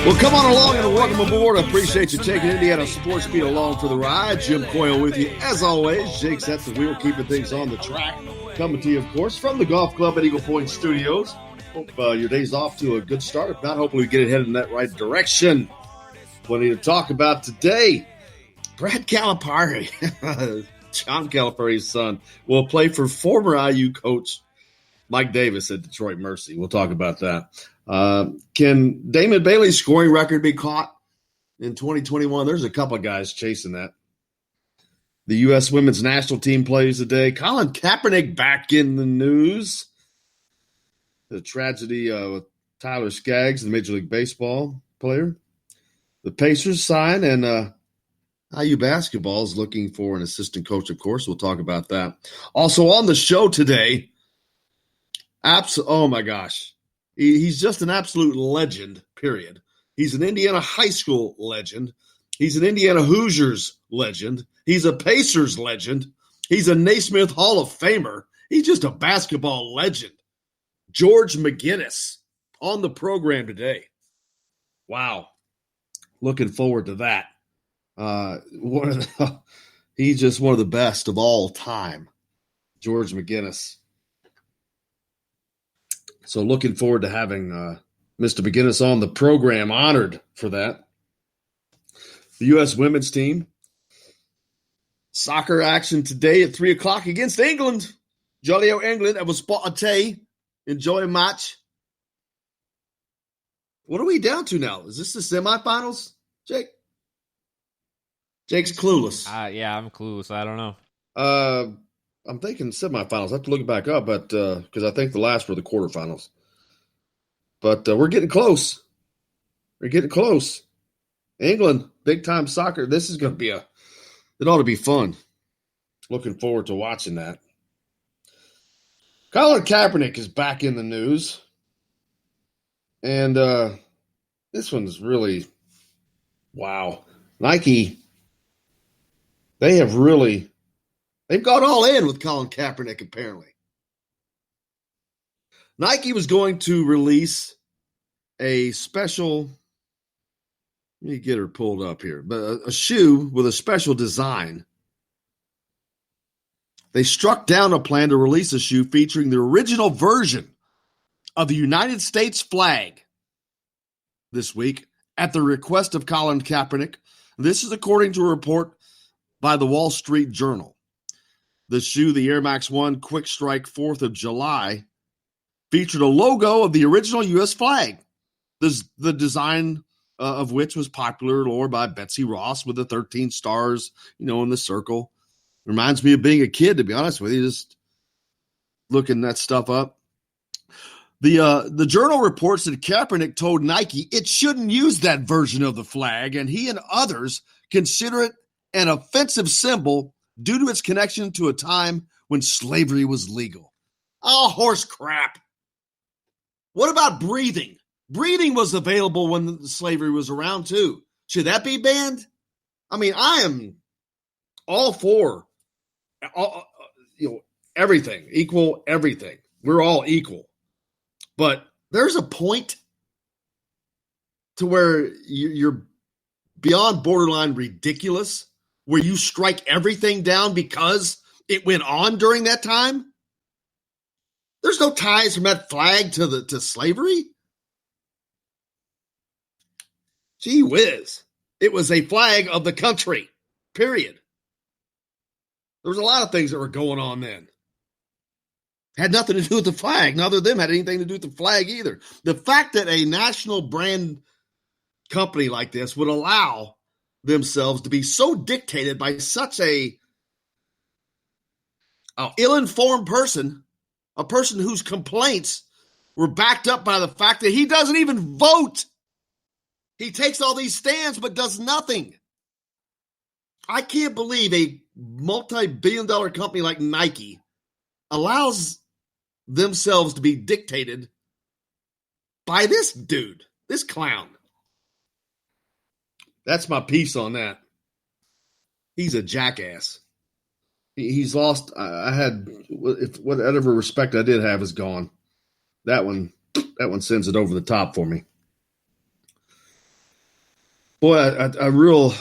Well, come on along and welcome aboard. I appreciate you taking Indiana Sports Beat along for the ride. Jim Coyle with you. As always, Jake's at the wheel, keeping things on the track. Coming to you, of course, from the Golf Club at Eagle Point Studios. Hope your day's off to a good start. If not, hopefully we get it headed in that right direction. Plenty to talk about today. Brad Calipari, John Calipari's son, will play for former IU coach Mike Davis at Detroit Mercy. We'll talk about that. Can Damon Bailey's scoring record be caught in 2021? There's a couple of guys chasing that. The U.S. women's national team plays today. Colin Kaepernick back in the news. The tragedy with Tyler Skaggs, the Major League Baseball player. The Pacers sign, and IU basketball is looking for an assistant coach, of course. We'll talk about that. Also on the show today, oh my gosh. He's just an absolute legend, period. He's an Indiana high school legend. He's an Indiana Hoosiers legend. He's a Pacers legend. He's a Naismith Hall of Famer. He's just a basketball legend. George McGinnis on the program today. Wow. Looking forward to that. He's just one of the best of all time. George McGinnis. So looking forward to having Mr. McGinnis on the program. Honored for that. The U.S. women's team. Soccer action today at 3 o'clock against England. Jolly England. That was spot a tay. Enjoy a match. What are we down to now? Is this the semifinals, Jake? Jake's clueless. Yeah, I'm clueless. I don't know. I'm thinking semifinals. I have to look it back up, but because I think the last were the quarterfinals. But we're getting close. We're getting close. England, big-time soccer. This is going to be it ought to be fun. Looking forward to watching that. Colin Kaepernick is back in the news. And this one's really, wow. Nike, they've gone all in with Colin Kaepernick, apparently. Nike was going to release a special, let me get her pulled up here, but a shoe with a special design. They struck down a plan to release a shoe featuring the original version of the United States flag this week at the request of Colin Kaepernick. This is according to a report by the Wall Street Journal. The shoe, the Air Max 1 Quick Strike 4th of July, featured a logo of the original U.S. flag. The design of which was popular by Betsy Ross with the 13 stars, in the circle. Reminds me of being a kid, to be honest with you, just looking that stuff up. The journal reports that Kaepernick told Nike it shouldn't use that version of the flag, and he and others consider it an offensive symbol due to its connection to a time when slavery was legal. Oh, horse crap. What about breathing? Breathing was available when slavery was around, too. Should that be banned? I mean, I am all for everything, equal everything. We're all equal. But there's a point to where you're beyond borderline ridiculous, where you strike everything down because it went on during that time. There's no ties from that flag to slavery. Gee whiz. It was a flag of the country, period. There was a lot of things that were going on then. Had nothing to do with the flag. None of them had anything to do with the flag either. The fact that a national brand company like this would allow themselves to be so dictated by such a ill-informed person, a person whose complaints were backed up by the fact that he doesn't even vote. He takes all these stands but does nothing. I can't believe a multi-billion-dollar company like Nike allows themselves to be dictated by this dude, this clown. That's my piece on that. He's a jackass. He's lost. Whatever respect I did have is gone. That one sends it over the top for me. Boy, a real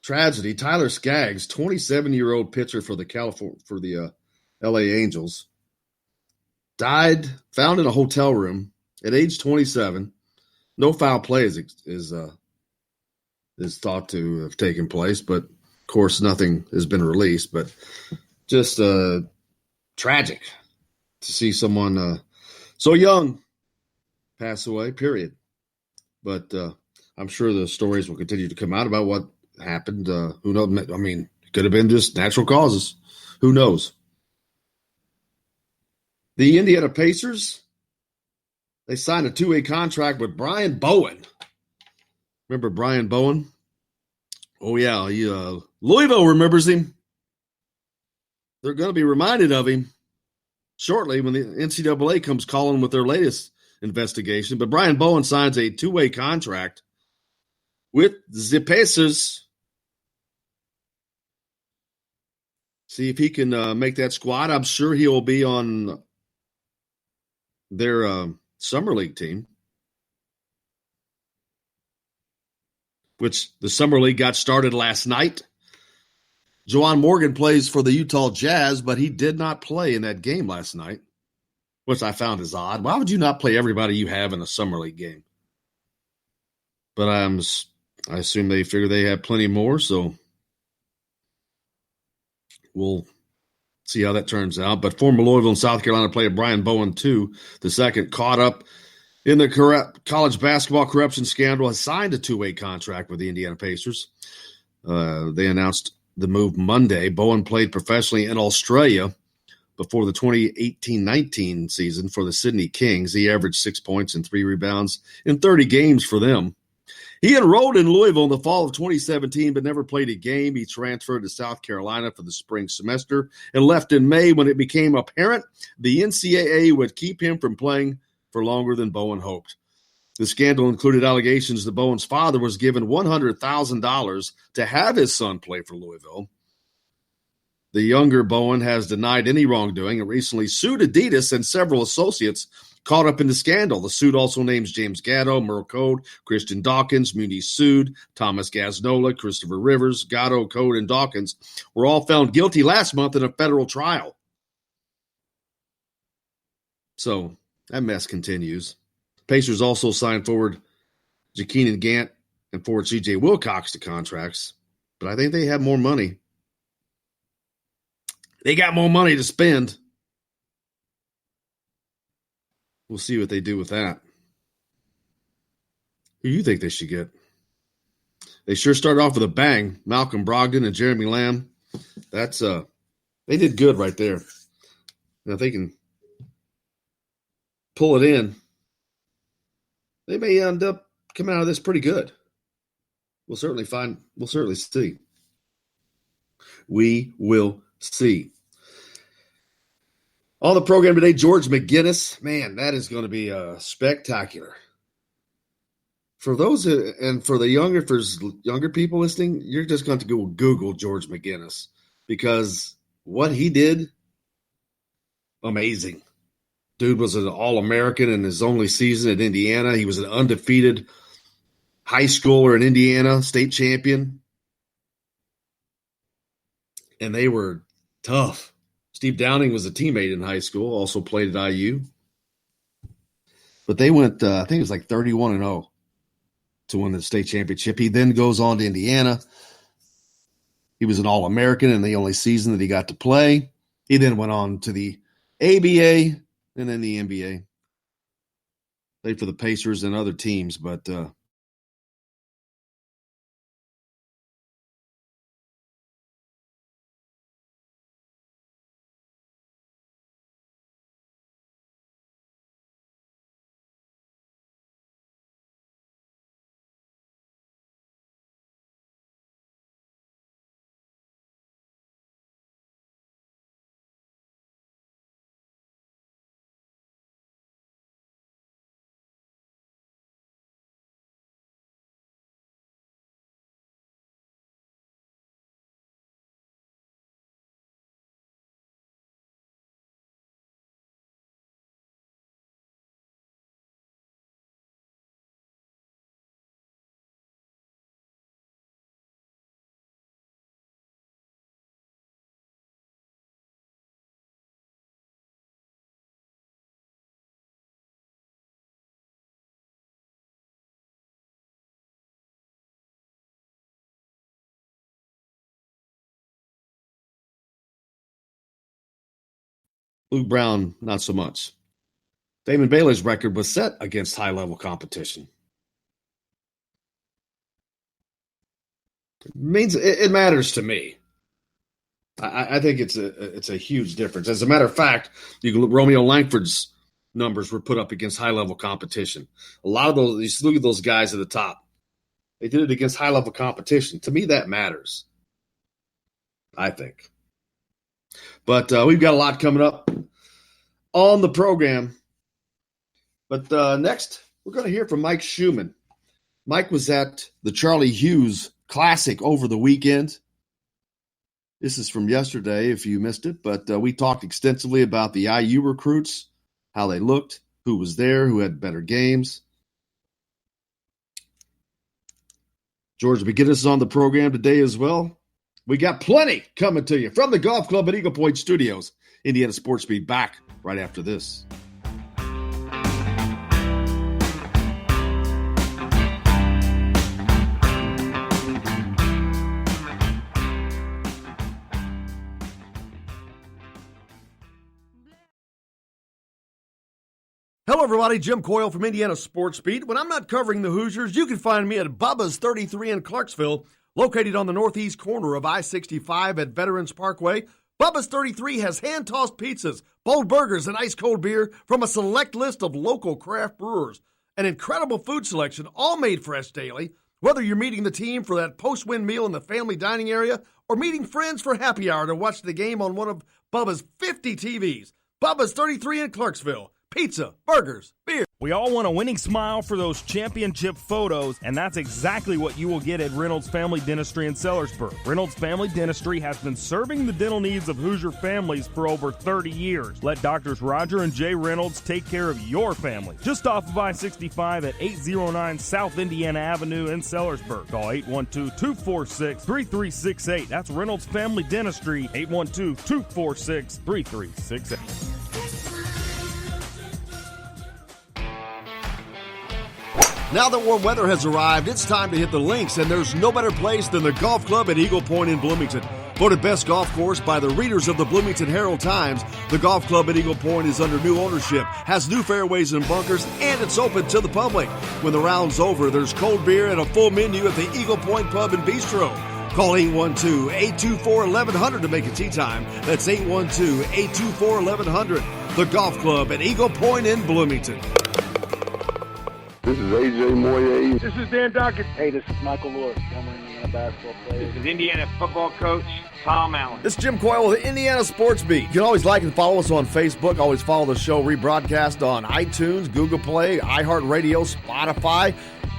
tragedy. Tyler Skaggs, 27-year-old pitcher for the LA Angels, died, found in a hotel room at age 27. No foul play is thought to have taken place, but of course nothing has been released. But just tragic to see someone so young pass away. Period. But I'm sure the stories will continue to come out about what happened. Who knows? I mean, it could have been just natural causes. Who knows? The Indiana Pacers, they signed a 2-way contract with Brian Bowen. Remember Brian Bowen? Oh, yeah. Louisville remembers him. They're going to be reminded of him shortly when the NCAA comes calling with their latest investigation. But Brian Bowen signs a 2-way contract with the Pacers. See if he can make that squad. I'm sure he will be on their summer league team, which the summer league got started last night. Juwan Morgan plays for the Utah Jazz, but he did not play in that game last night, which I found is odd. Why would you not play everybody you have in a summer league game? But I assume they figure they have plenty more, so we'll see how that turns out. But former Louisville and South Carolina player Brian Bowen, too, the second, caught up in the college basketball corruption scandal, has signed a 2-way contract with the Indiana Pacers. They announced the move Monday. Bowen played professionally in Australia before the 2018-19 season for the Sydney Kings. He averaged 6 points and 3 rebounds in 30 games for them. He enrolled in Louisville in the fall of 2017, but never played a game. He transferred to South Carolina for the spring semester and left in May when it became apparent the NCAA would keep him from playing for longer than Bowen hoped. The scandal included allegations that Bowen's father was given $100,000 to have his son play for Louisville. The younger Bowen has denied any wrongdoing and recently sued Adidas and several associates caught up in the scandal. The suit also names James Gatto, Merle Code, Christian Dawkins, Muniz Sood, Thomas Gaznola, Christopher Rivers. Gatto, Code, and Dawkins were all found guilty last month in a federal trial. So that mess continues. Pacers also signed forward Jakeenan Gant and forward C.J. Wilcox to contracts, but I think they have more money. They got more money to spend. We'll see what they do with that. Who do you think they should get? They sure started off with a bang. Malcolm Brogdon and Jeremy Lamb. That's they did good right there. Now if they can pull it in, they may end up coming out of this pretty good. We'll certainly see. We will see. On the program today, George McGinnis. Man, that is going to be spectacular. For those and for the younger people listening, you're just going to go Google George McGinnis because what he did, amazing. Dude was an All-American in his only season at Indiana. He was an undefeated high schooler in Indiana, state champion. And they were tough. Steve Downing was a teammate in high school, also played at IU. But they went, I think it was like 31-0 to win the state championship. He then goes on to Indiana. He was an All-American in the only season that he got to play. He then went on to the ABA and then the NBA. Played for the Pacers and other teams, but Luke Brown, not so much. Damon Bailey's record was set against high-level competition. It matters to me. I think it's a huge difference. As a matter of fact, Romeo Langford's numbers were put up against high-level competition. A lot of those, you look at those guys at the top. They did it against high-level competition. To me, that matters, I think. But we've got a lot coming up on the program. But next, we're going to hear from Mike Schumann. Mike was at the Charlie Hughes Classic over the weekend. This is from yesterday, if you missed it. But we talked extensively about the IU recruits, how they looked, who was there, who had better games. George McGinnis is on the program today as well. We got plenty coming to you from the Golf Club at Eagle Point Studios. Indiana Sports Beat back right after this. Hello, everybody. Jim Coyle from Indiana Sports Beat. When I'm not covering the Hoosiers, you can find me at Bubba's 33 in Clarksville, located on the northeast corner of I-65 at Veterans Parkway. Bubba's 33 has hand-tossed pizzas, bold burgers, and ice-cold beer from a select list of local craft brewers. An incredible food selection, all made fresh daily. Whether you're meeting the team for that post-win meal in the family dining area or meeting friends for happy hour to watch the game on one of Bubba's 50 TVs. Bubba's 33 in Clarksville. Pizza, burgers, beer. We all want a winning smile for those championship photos, and that's exactly what you will get at Reynolds Family Dentistry in Sellersburg. Reynolds Family Dentistry has been serving the dental needs of Hoosier families for over 30 years. Let Doctors Roger and Jay Reynolds take care of your family. Just off of I-65 at 809 South Indiana Avenue in Sellersburg. Call 812-246-3368. That's Reynolds Family Dentistry, 812-246-3368. Now that warm weather has arrived, it's time to hit the links, and there's no better place than the Golf Club at Eagle Point in Bloomington. Voted best golf course by the readers of the Bloomington Herald-Times, the Golf Club at Eagle Point is under new ownership, has new fairways and bunkers, and it's open to the public. When the round's over, there's cold beer and a full menu at the Eagle Point Pub and Bistro. Call 812-824-1100 to make a tee time. That's 812-824-1100. The Golf Club at Eagle Point in Bloomington. This is A.J. Moye. This is Dan Dockett. Hey, this is Michael Lewis, former Indiana basketball player. This is Indiana football coach Tom Allen. This is Jim Coyle with the Indiana Sports Beat. You can always like and follow us on Facebook. Always follow the show rebroadcast on iTunes, Google Play, iHeartRadio, Spotify.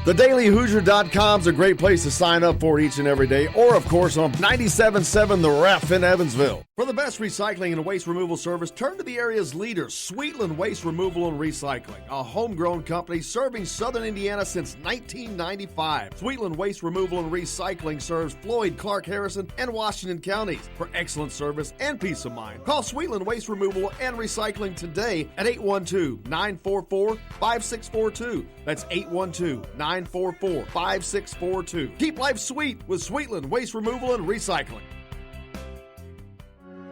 TheDailyHoosier.com is a great place to sign up for each and every day. Or, of course, on 97.7 The Ref in Evansville. For the best recycling and waste removal service, turn to the area's leader, Sweetland Waste Removal and Recycling, a homegrown company serving southern Indiana since 1995. Sweetland Waste Removal and Recycling serves Floyd, Clark, Harrison, and Washington counties. For excellent service and peace of mind, call Sweetland Waste Removal and Recycling today at 812-944-5642. That's 812-944-5642. Keep life sweet with Sweetland Waste Removal and Recycling.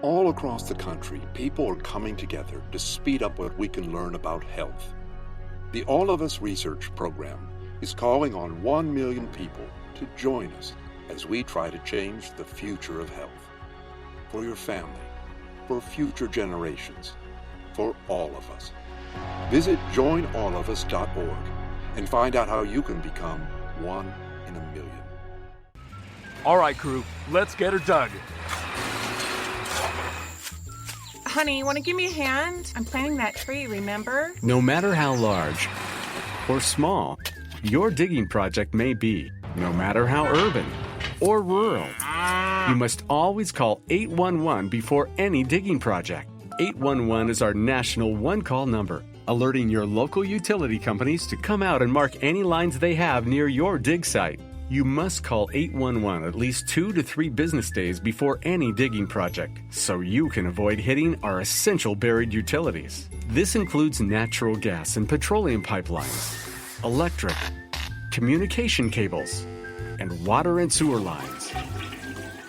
All across the country, people are coming together to speed up what we can learn about health. The All of Us Research Program is calling on 1 million people to join us as we try to change the future of health. For your family, for future generations, for all of us. Visit joinallofus.org and find out how you can become 1 in a million. All right, crew, let's get her dug. Honey, you want to give me a hand? I'm planting that tree, remember? No matter how large or small your digging project may be, no matter how urban or rural, you must always call 811 before any digging project. 811 is our national one-call number, alerting your local utility companies to come out and mark any lines they have near your dig site. You must call 811 at least 2 to 3 business days before any digging project, so you can avoid hitting our essential buried utilities. This includes natural gas and petroleum pipelines, electric, communication cables, and water and sewer lines.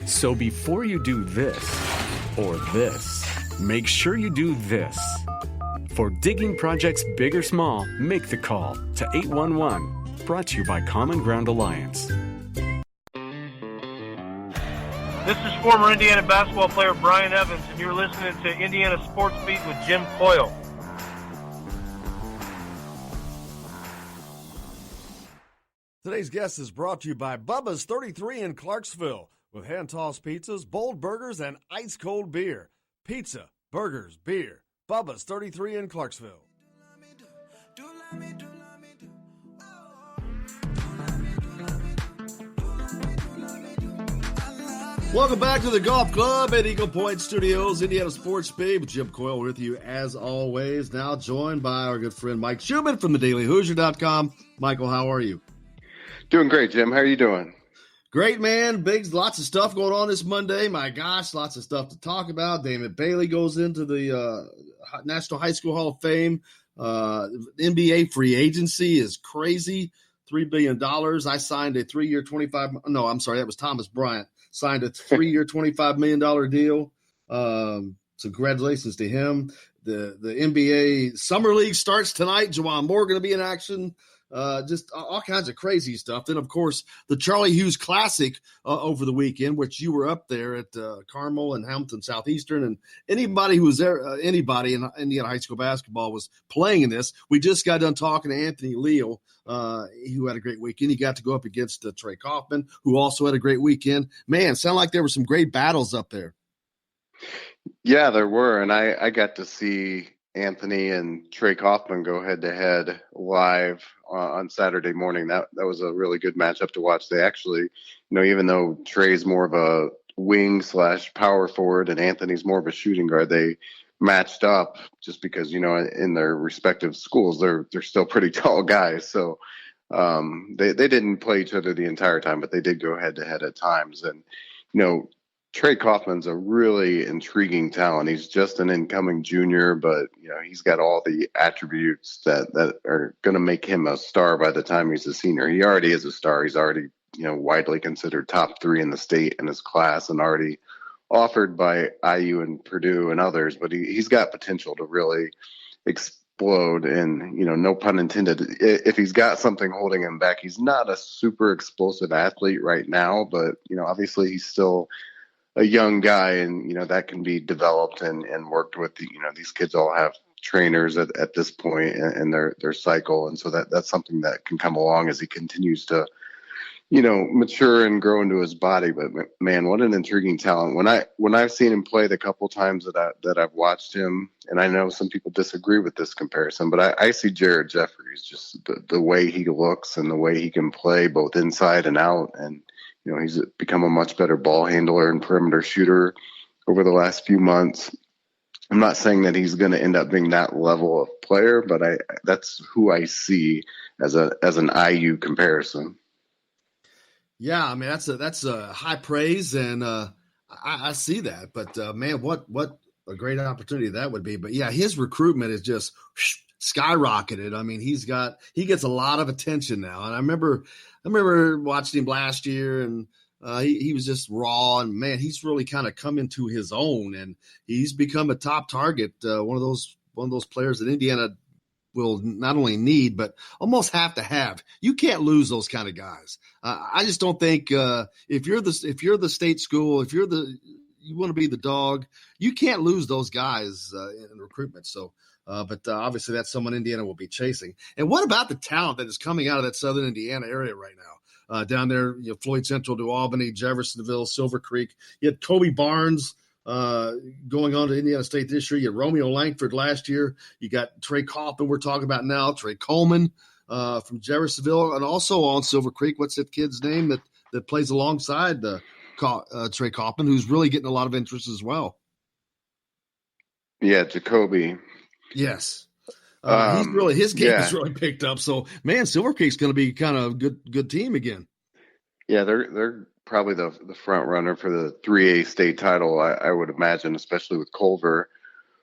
So before you do this or this, make sure you do this. For digging projects big or small, make the call to 811. Brought to you by Common Ground Alliance. This is former Indiana basketball player Brian Evans, and you're listening to Indiana Sports Beat with Jim Coyle. Today's guest is brought to you by Bubba's 33 in Clarksville, with hand-tossed pizzas, bold burgers, and ice-cold beer. Pizza, burgers, beer. Bubba's 33 in Clarksville. Welcome back to the Golf Club at Eagle Point Studios, Indiana Sports Beat, with Jim Coyle with you as always. Now joined by our good friend Mike Schumann from thedailyhoosier.com. Michael, how are you? Doing great, Jim. How are you doing? Great, man. Lots of stuff going on this Monday. My gosh, lots of stuff to talk about. Damon Bailey goes into the National High School Hall of Fame. NBA free agency is crazy. $3 billion. I signed a 3-year, that was Thomas Bryant. Signed a 3-year, $25 million deal. So congratulations to him. The NBA Summer League starts tonight. Juwan Moore going to be in action. Just all kinds of crazy stuff. Then, of course, the Charlie Hughes Classic over the weekend, which you were up there at Carmel and Hamilton Southeastern. And anybody who was there, anybody in Indiana high school basketball was playing in this. We just got done talking to Anthony Leal, who had a great weekend. He got to go up against Trey Kaufman, who also had a great weekend. Man, sounded like there were some great battles up there. Yeah, there were. And I got to see Anthony and Trey Kaufman go head-to-head live on Saturday morning. That was a really good matchup to watch. They actually, even though Trey's more of a wing/power forward and Anthony's more of a shooting guard, they matched up just because, in their respective schools, they're still pretty tall guys. So they didn't play each other the entire time, but they did go head-to-head at times. And, Trey Kaufman's a really intriguing talent. He's just an incoming junior, but he's got all the attributes that are going to make him a star by the time he's a senior. He already is a star. He's already widely considered top 3 in the state in his class and already offered by IU and Purdue and others. But he's got potential to really explode. And no pun intended. If he's got something holding him back, he's not a super explosive athlete right now. But obviously he's still a young guy, and that can be developed and worked with. These kids all have trainers at this point in their cycle, and so that's something that can come along as he continues to mature and grow into his body. But man, what an intriguing talent. When I've seen him play the couple times that I've watched him, and I know some people disagree with this comparison, but I see Jared Jeffries, just the way he looks and the way he can play both inside and out. And he's become a much better ball handler and perimeter shooter over the last few months. I'm not saying that he's going to end up being that level of player, but that's who I see as an IU comparison. Yeah, I mean that's a high praise, and I see that. But man, what a great opportunity that would be. But yeah, his recruitment is just skyrocketed. I mean, he gets a lot of attention now, and I remember watching him last year, and he was just raw, and man, he's really kind of come into his own, and he's become a top target. One of those players that Indiana will not only need but almost have to have. You can't lose those kind of guys. I just don't think if you're the state school, if you want to be the dog, you can't lose those guys in recruitment. So. But obviously that's someone Indiana will be chasing. And what about the talent that is coming out of that southern Indiana area right now? Down there, Floyd Central to Albany, Jeffersonville, Silver Creek. You had Kobe Barnes going on to Indiana State this year. You had Romeo Langford last year. You got Trey Kaufman we're talking about now, Trey Coleman from Jeffersonville, and also on Silver Creek. What's that kid's name that plays alongside Trey Kaufman, who's really getting a lot of interest as well? Yeah, Jacoby. Yes. His game is really picked up. So man, Silver Creek's going to be kind of a good team again. Yeah, they're probably the front runner for the 3A state title, I would imagine, especially with Culver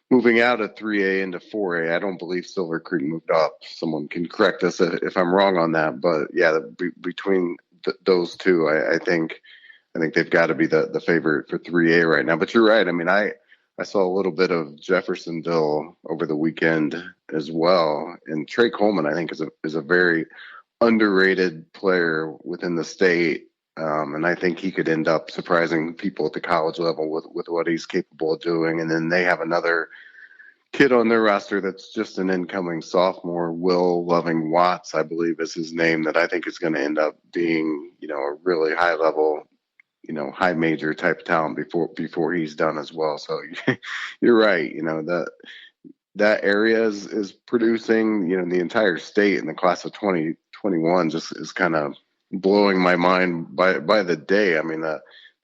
moving out of 3A into 4A. I don't believe Silver Creek moved up. Someone can correct us if I'm wrong on that. But yeah, between those two, I think they've got to be the favorite for 3A right now. But you're right. I mean, I I saw a little bit of Jeffersonville over the weekend as well. And Trey Coleman, I think, is a very underrated player within the state. And I think he could end up surprising people at the college level with what he's capable of doing. And then they have another kid on their roster that's just an incoming sophomore, Will Loving Watts, I believe is his name, that I think is going to end up being, a really high level, high major type of talent before he's done as well. So you're right. That area is producing, the entire state in the class of 2021 just is kind of blowing my mind by the day. I mean, the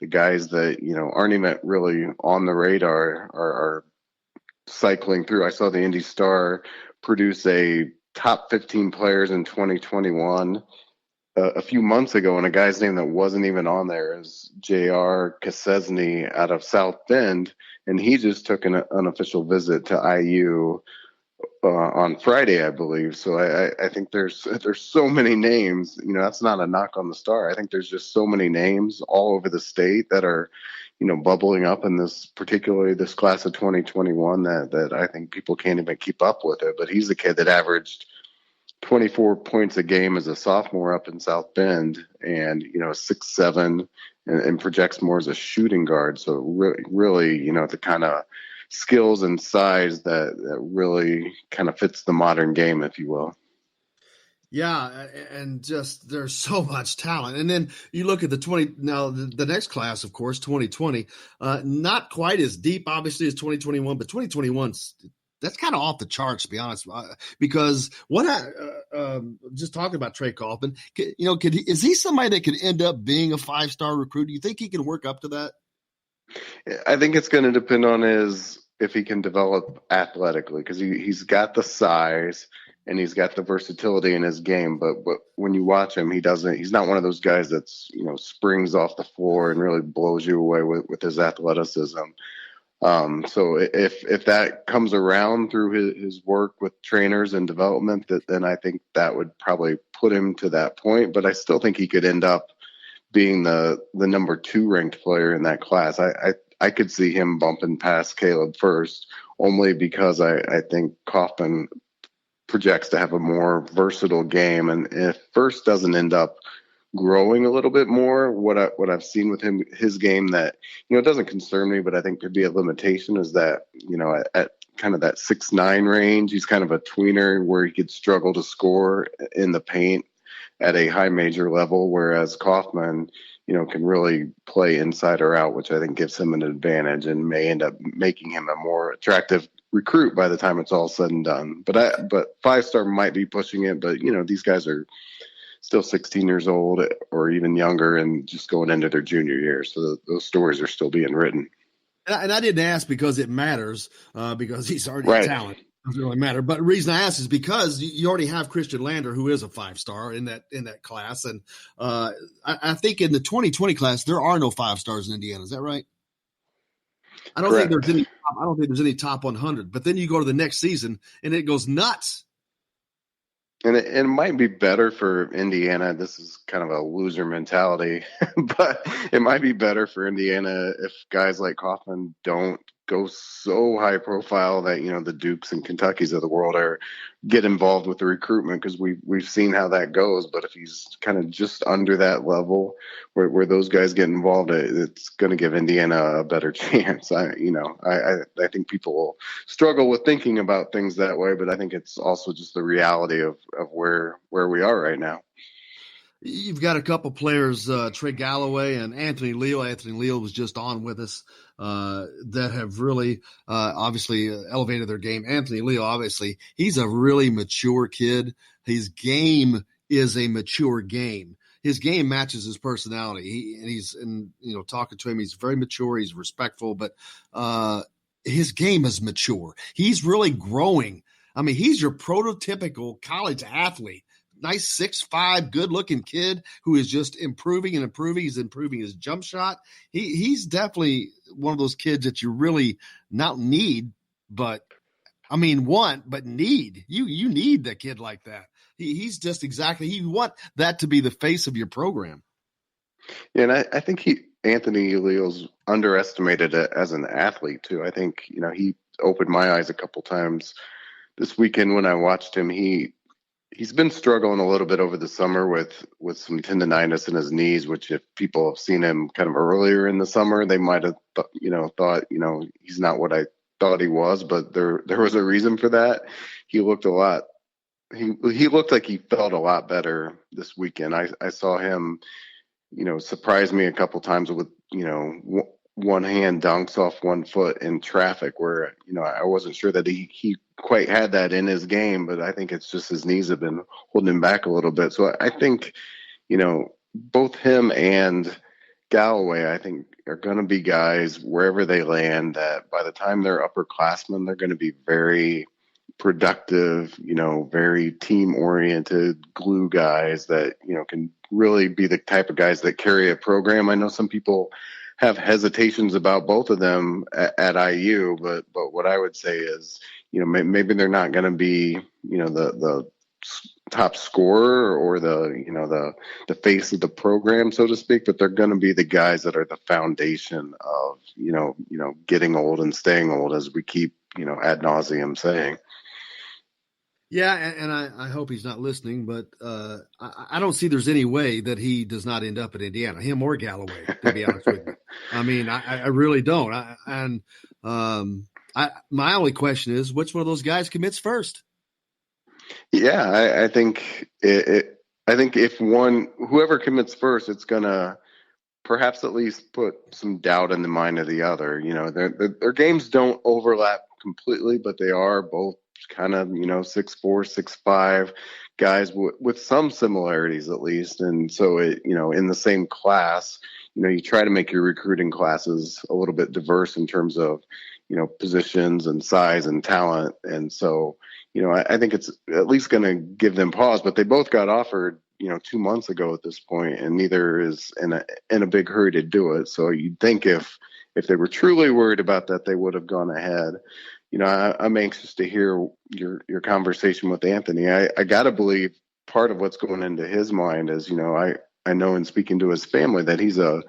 guys that, aren't even really on the radar are cycling through. I saw the Indy Star produce a top 15 players in 2021 a few months ago, and a guy's name that wasn't even on there is J.R. Kosesny out of South Bend, and he just took an unofficial visit to IU on Friday, I believe. So I think there's so many names. That's not a knock on the Star. I think there's just so many names all over the state that are bubbling up in particularly this class of 2021 that I think people can't even keep up with it. But he's the kid that averaged 24 points a game as a sophomore up in South Bend, and 6'7", and projects more as a shooting guard. So really, the kind of skills and size that really kind of fits the modern game, if you will. Yeah, and just there's so much talent. And then you look at the next class, of course, 2020, not quite as deep, obviously, as 2021, but 2021, that's kind of off the charts, to be honest, because just talking about Trey Kaufman, is he somebody that could end up being a 5-star recruit? Do you think he can work up to that? I think it's going to depend on if he can develop athletically, because he's got the size and he's got the versatility in his game. But when you watch him, he's not one of those guys that's, springs off the floor and really blows you away with his athleticism. So if that comes around through his work with trainers and development, then I think that would probably put him to that point. But I still think he could end up being the number 2 ranked player in that class. I could see him bumping past Caleb first, only because I think Kaufman projects to have a more versatile game. And if first doesn't end up growing a little bit more, what I've seen with him, his game that, it doesn't concern me, but I think could be a limitation is that, at kind of that 6'9" range, he's kind of a tweener where he could struggle to score in the paint at a high major level, whereas Kaufman, can really play inside or out, which I think gives him an advantage and may end up making him a more attractive recruit by the time it's all said and done. But 5-star might be pushing it, but these guys are still 16 years old or even younger and just going into their junior year. So those stories are still being written. And I didn't ask because it matters, because he's already a talent. It doesn't really matter. But the reason I asked is because you already have Christian Lander, who is a 5-star in that class. And I think in the 2020 class, there are no 5-stars in Indiana. Is that right? I don't think there's any top 100. But then you go to the next season and it goes nuts. And it might be better for Indiana. This is kind of a loser mentality, but it might be better for Indiana if guys like Kaufman don't go so high profile that, the Dukes and Kentuckys of the world get involved with the recruitment, because we've seen how that goes. But if he's kind of just under that level where those guys get involved, it's going to give Indiana a better chance. I think people will struggle with thinking about things that way, but I think it's also just the reality of where we are right now. You've got a couple players, Trey Galloway and Anthony Leal. Anthony Leal was just on with us, that have really obviously elevated their game. Anthony Leal, obviously, he's a really mature kid. His game is a mature game. His game matches his personality. He's talking to him, he's very mature. He's respectful, but his game is mature. He's really growing. I mean, he's your prototypical college athlete. Nice 6'5", good-looking kid who is just improving and improving. He's improving his jump shot. He's definitely one of those kids that you really not need, but want, but need. You need a kid like that. He's just exactly. You want that to be the face of your program. Yeah, and I think Anthony Leal's underestimated as an athlete too. I think, he opened my eyes a couple times this weekend when I watched him. He's been struggling a little bit over the summer with some tendonitis in his knees, which if people have seen him kind of earlier in the summer, they might have thought, he's not what I thought he was, but there was a reason for that. He looked he looked like he felt a lot better this weekend. I saw him, surprise me a couple times with, one hand dunks off one foot in traffic where, I wasn't sure that he quite had that in his game, but I think it's just his knees have been holding him back a little bit. So I think, both him and Galloway, I think, are going to be guys wherever they land that by the time they're upperclassmen, they're going to be very productive, very team oriented glue guys that, can really be the type of guys that carry a program. I know some people have hesitations about both of them at IU, but what I would say is, maybe they're not going to be, the top scorer or the face of the program, so to speak, but they're going to be the guys that are the foundation of, getting old and staying old, as we keep, ad nauseum saying. Yeah, and I hope he's not listening, but I don't see there's any way that he does not end up at Indiana, him or Galloway, to be honest with you. I mean, I really don't. My only question is, which one of those guys commits first? Yeah, I think I think if whoever commits first, it's gonna perhaps at least put some doubt in the mind of the other. Their games don't overlap completely, but they are both kind of 6'4", 6'5" guys with some similarities at least. And so in the same class, you try to make your recruiting classes a little bit diverse in terms of positions and size and talent. And so I think it's at least going to give them pause. But they both got offered 2 months ago at this point, and neither is in a big hurry to do it. So you'd think if they were truly worried about that, they would have gone ahead. I'm anxious to hear your conversation with Anthony. I got to believe part of what's going into his mind is, I know in speaking to his family that he's above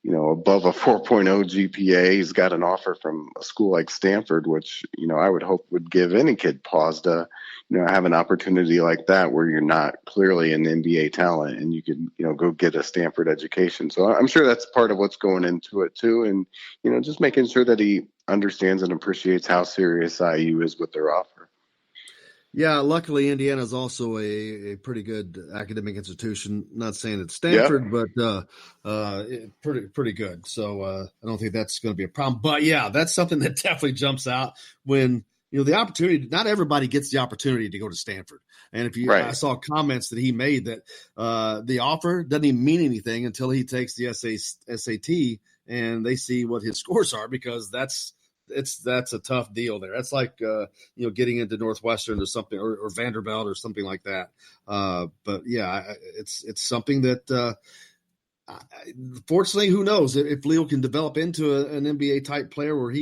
a 4.0 GPA. He's got an offer from a school like Stanford, which, I would hope would give any kid pause to, have an opportunity like that where you're not clearly an NBA talent and you could, go get a Stanford education. So I'm sure that's part of what's going into it too. And, just making sure that he understands and appreciates how serious IU is with their offer. Yeah, luckily Indiana is also a pretty good academic institution. Not saying it's Stanford, but pretty good. So I don't think that's going to be a problem. But yeah, that's something that definitely jumps out when the opportunity. Not everybody gets the opportunity to go to Stanford. And I saw comments that he made that the offer doesn't even mean anything until he takes the SAT and they see what his scores are, because that's a tough deal there. That's like, getting into Northwestern or something, or Vanderbilt or something like that. But yeah, it's something that, fortunately, who knows if Leo can develop into an NBA type player where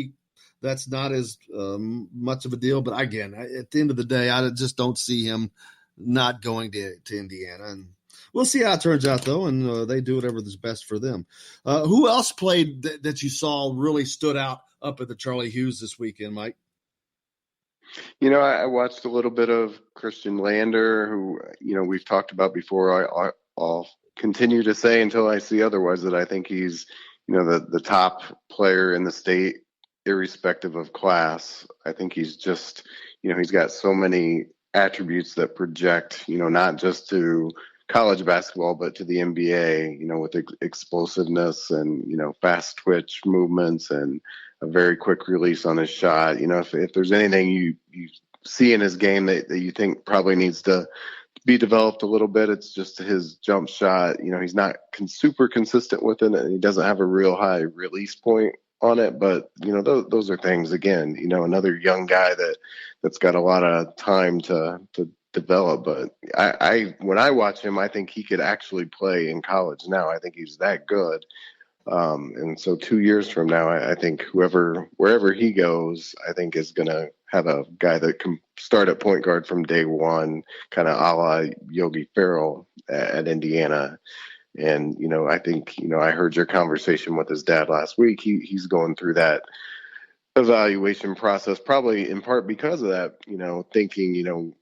that's not as much of a deal. But again, at the end of the day, I just don't see him not going to Indiana. And we'll see how it turns out, though, and they do whatever is best for them. Who else played that you saw really stood out up at the Charlie Hughes this weekend, Mike? I watched a little bit of Christian Lander, who, we've talked about before. I'll continue to say until I see otherwise that I think he's, the top player in the state, irrespective of class. I think he's just, he's got so many attributes that project, not just to college basketball, but to the NBA, with explosiveness and, fast twitch movements and a very quick release on his shot. If there's anything you see in his game that you think probably needs to be developed a little bit, it's just his jump shot. He's not super consistent with it, and he doesn't have a real high release point on it. But, those are things, again, another young guy that's got a lot of time to develop. But when I watch him, I think he could actually play in college now. I think he's that good. And so 2 years from now, I think wherever he goes, I think is going to have a guy that can start at point guard from day one, kind of a la Yogi Ferrell at Indiana. And, I think, I heard your conversation with his dad last week. He's going through that evaluation process, probably in part because of that, thinking,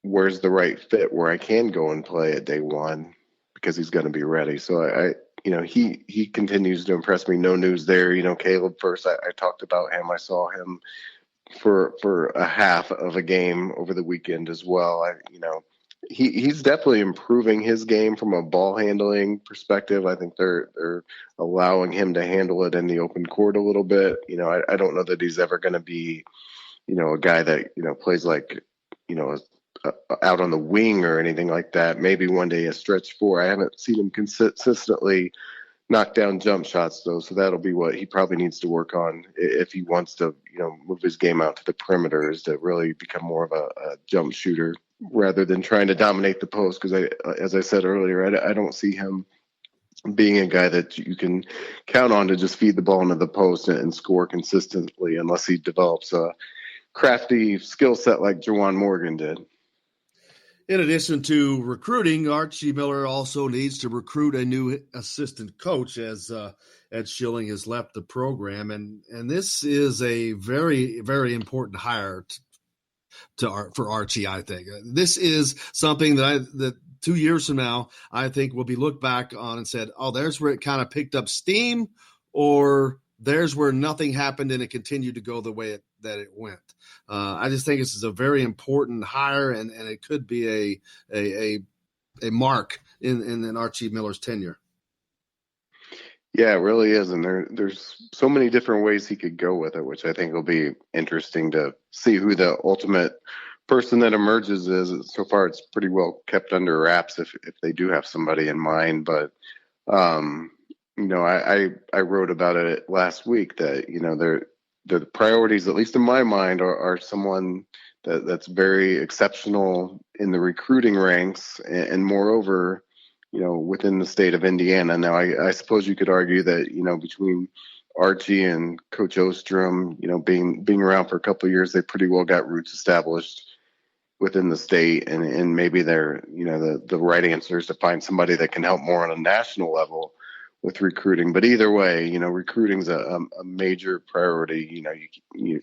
where's the right fit where I can go and play at day one, because he's going to be ready. So he continues to impress me. No news there. Caleb first, I talked about him. I saw him for a half of a game over the weekend as well. He's definitely improving his game from a ball handling perspective. I think they're allowing him to handle it in the open court a little bit. I don't know that he's ever going to be, a guy that, plays like, out on the wing or anything like that. Maybe one day a stretch four. I haven't seen him consistently knock down jump shots though. So that'll be what he probably needs to work on if he wants to, move his game out to the perimeter, is to really become more of a jump shooter rather than trying to dominate the post. Because as I said earlier, I don't see him being a guy that you can count on to just feed the ball into the post and score consistently, unless he develops a crafty skill set like Juwan Morgan did. In addition to recruiting, Archie Miller also needs to recruit a new assistant coach as Ed Schilling has left the program. And this is a very, very important hire for Archie, I think. This is something that 2 years from now, I think will be looked back on and said, oh, there's where it kind of picked up steam, or there's where nothing happened and it continued to go the way that it went. I just think this is a very important hire, and it could be a mark in Archie Miller's tenure. Yeah, it really is. And there's so many different ways he could go with it, which I think will be interesting to see who the ultimate person that emerges is. So far, it's pretty well kept under wraps if they do have somebody in mind. But, I wrote about it last week that, the priorities, at least in my mind, are someone that's very exceptional in the recruiting ranks, and moreover, within the state of Indiana. Now, I suppose you could argue that, between Archie and Coach Ostrom, being around for a couple of years, they pretty well got roots established within the state, and maybe they're, the right answer is to find somebody that can help more on a national level with recruiting. But either way, recruiting's a major priority. You